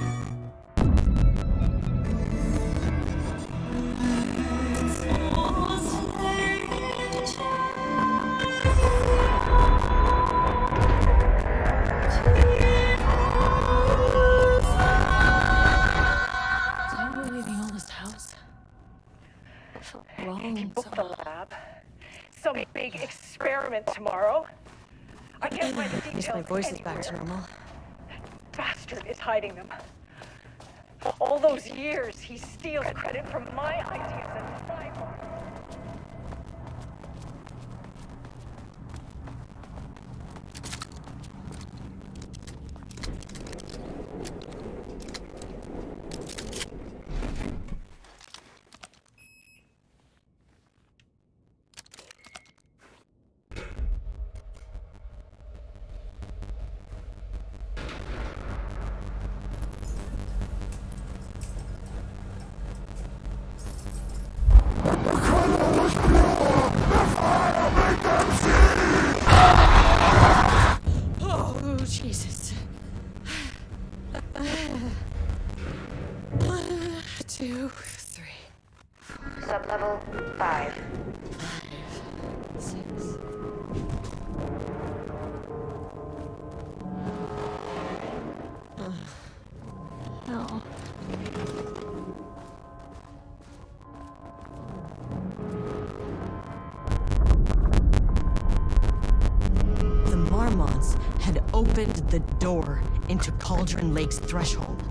B: He booked the lab. Some big experiment tomorrow. I can't find the
E: At least
B: details
E: my voice is back to
B: anywhere.
E: normal.
B: Bastard is hiding them. All those years, he steals credit from my ideas and my work.
E: Oh, Jesus. 1, 2, 3,
B: Sublevel 5.
E: 6. No. The Marmonts had opened the door into Cauldron Lake's threshold.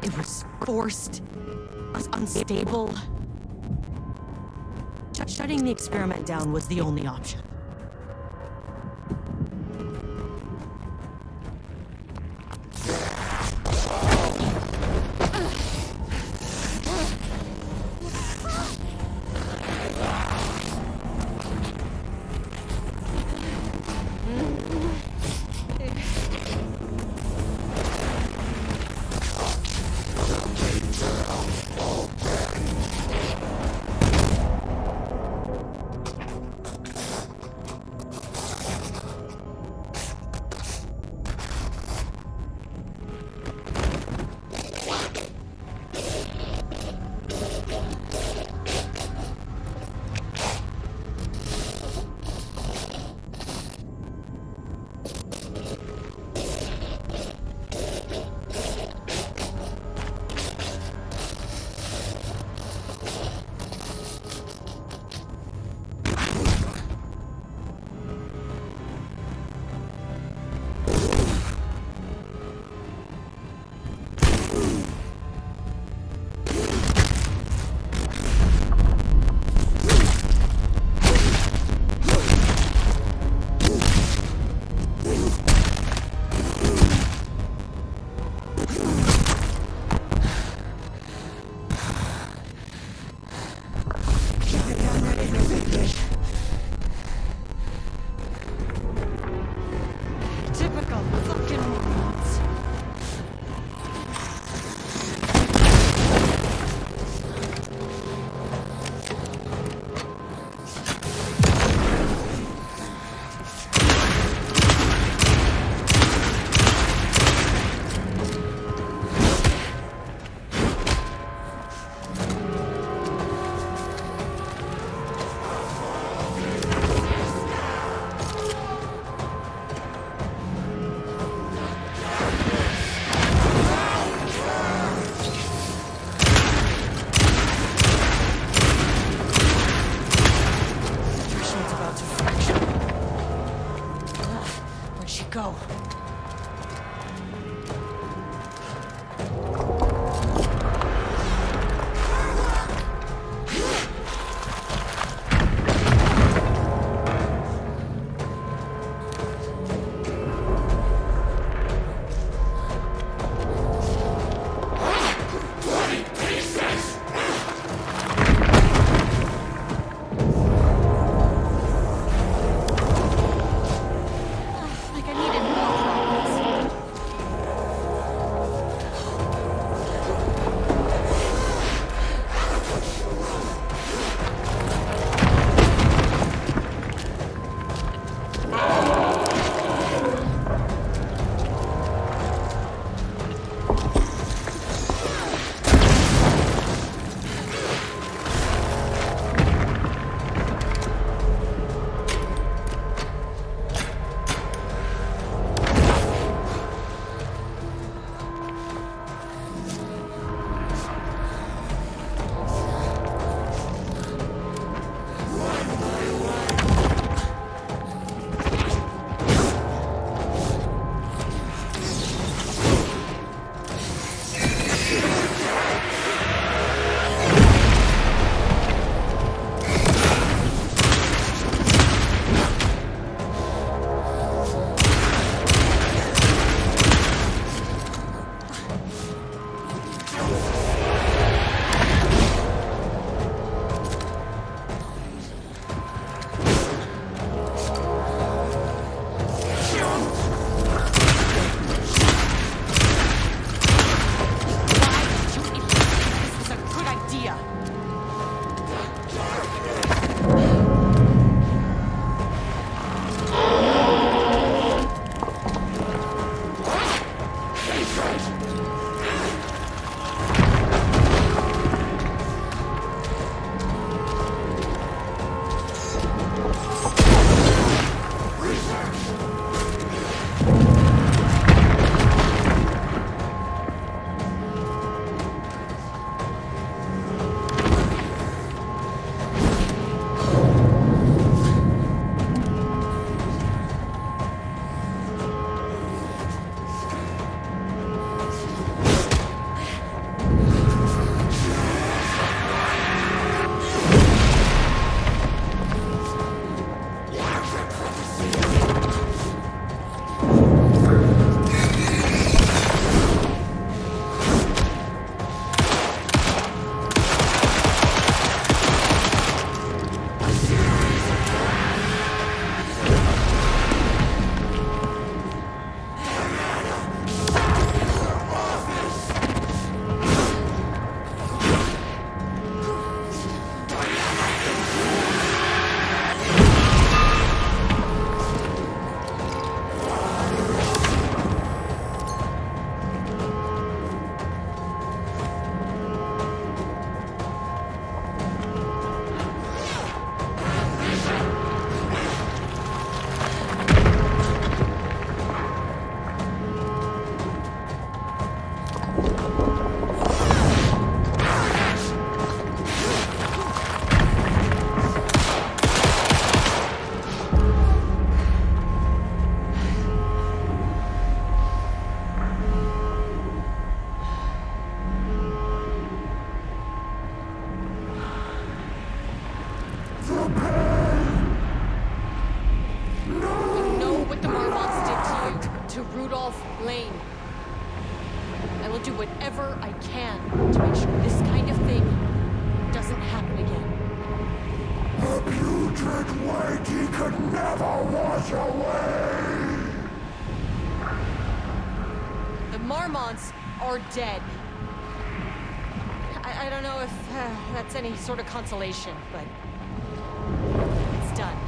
E: It was forced, unstable. Shutting the experiment down was the only option. whatever I can to make sure this kind of thing doesn't happen again.
G: The putrid weight he could never wash away!
E: The Marmonts are dead. I don't know if that's any sort of consolation, but it's done.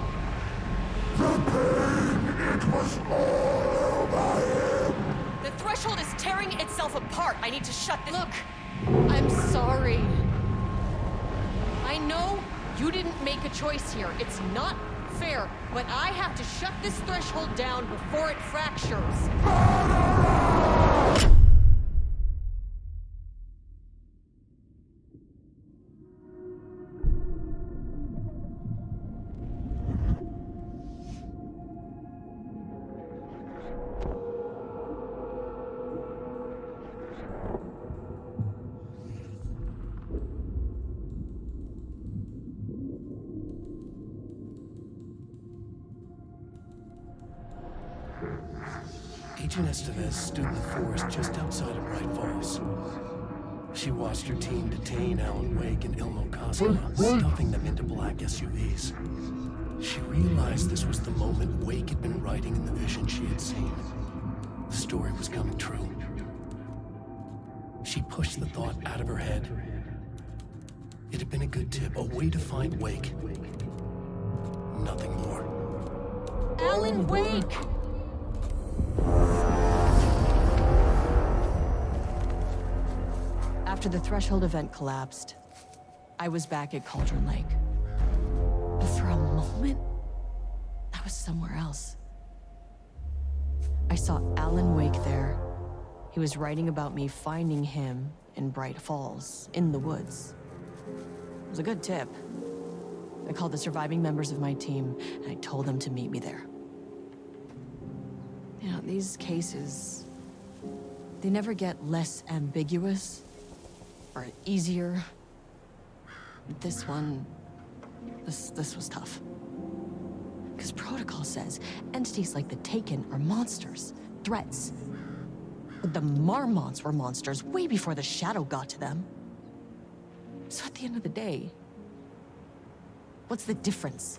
G: The pain, it was all over him!
E: The threshold is tearing itself apart. I need to shut this. Look, I'm sorry. I know you didn't make a choice here. It's not fair, but I have to shut this threshold down before it fractures.
H: Agent Estevez stood in the forest just outside of Bright Falls. She watched her team detain Alan Wake and Ilmo Koskela, stuffing them into black SUVs. She realized this was the moment Wake had been writing in the vision she had seen. The story was coming true. She pushed the thought out of her head. It had been a good tip, a way to find Wake. Nothing more.
E: Alan Wake! After the Threshold event collapsed, I was back at Cauldron Lake. But for a moment, I was somewhere else. I saw Alan Wake there. He was writing about me finding him in Bright Falls, in the woods. It was a good tip. I called the surviving members of my team, and I told them to meet me there. You know, these cases, they never get less ambiguous or easier. This one, this was tough. Because protocol says entities like the Taken are monsters, threats. But the Marmonts were monsters way before the Shadow got to them. So at the end of the day, what's the difference?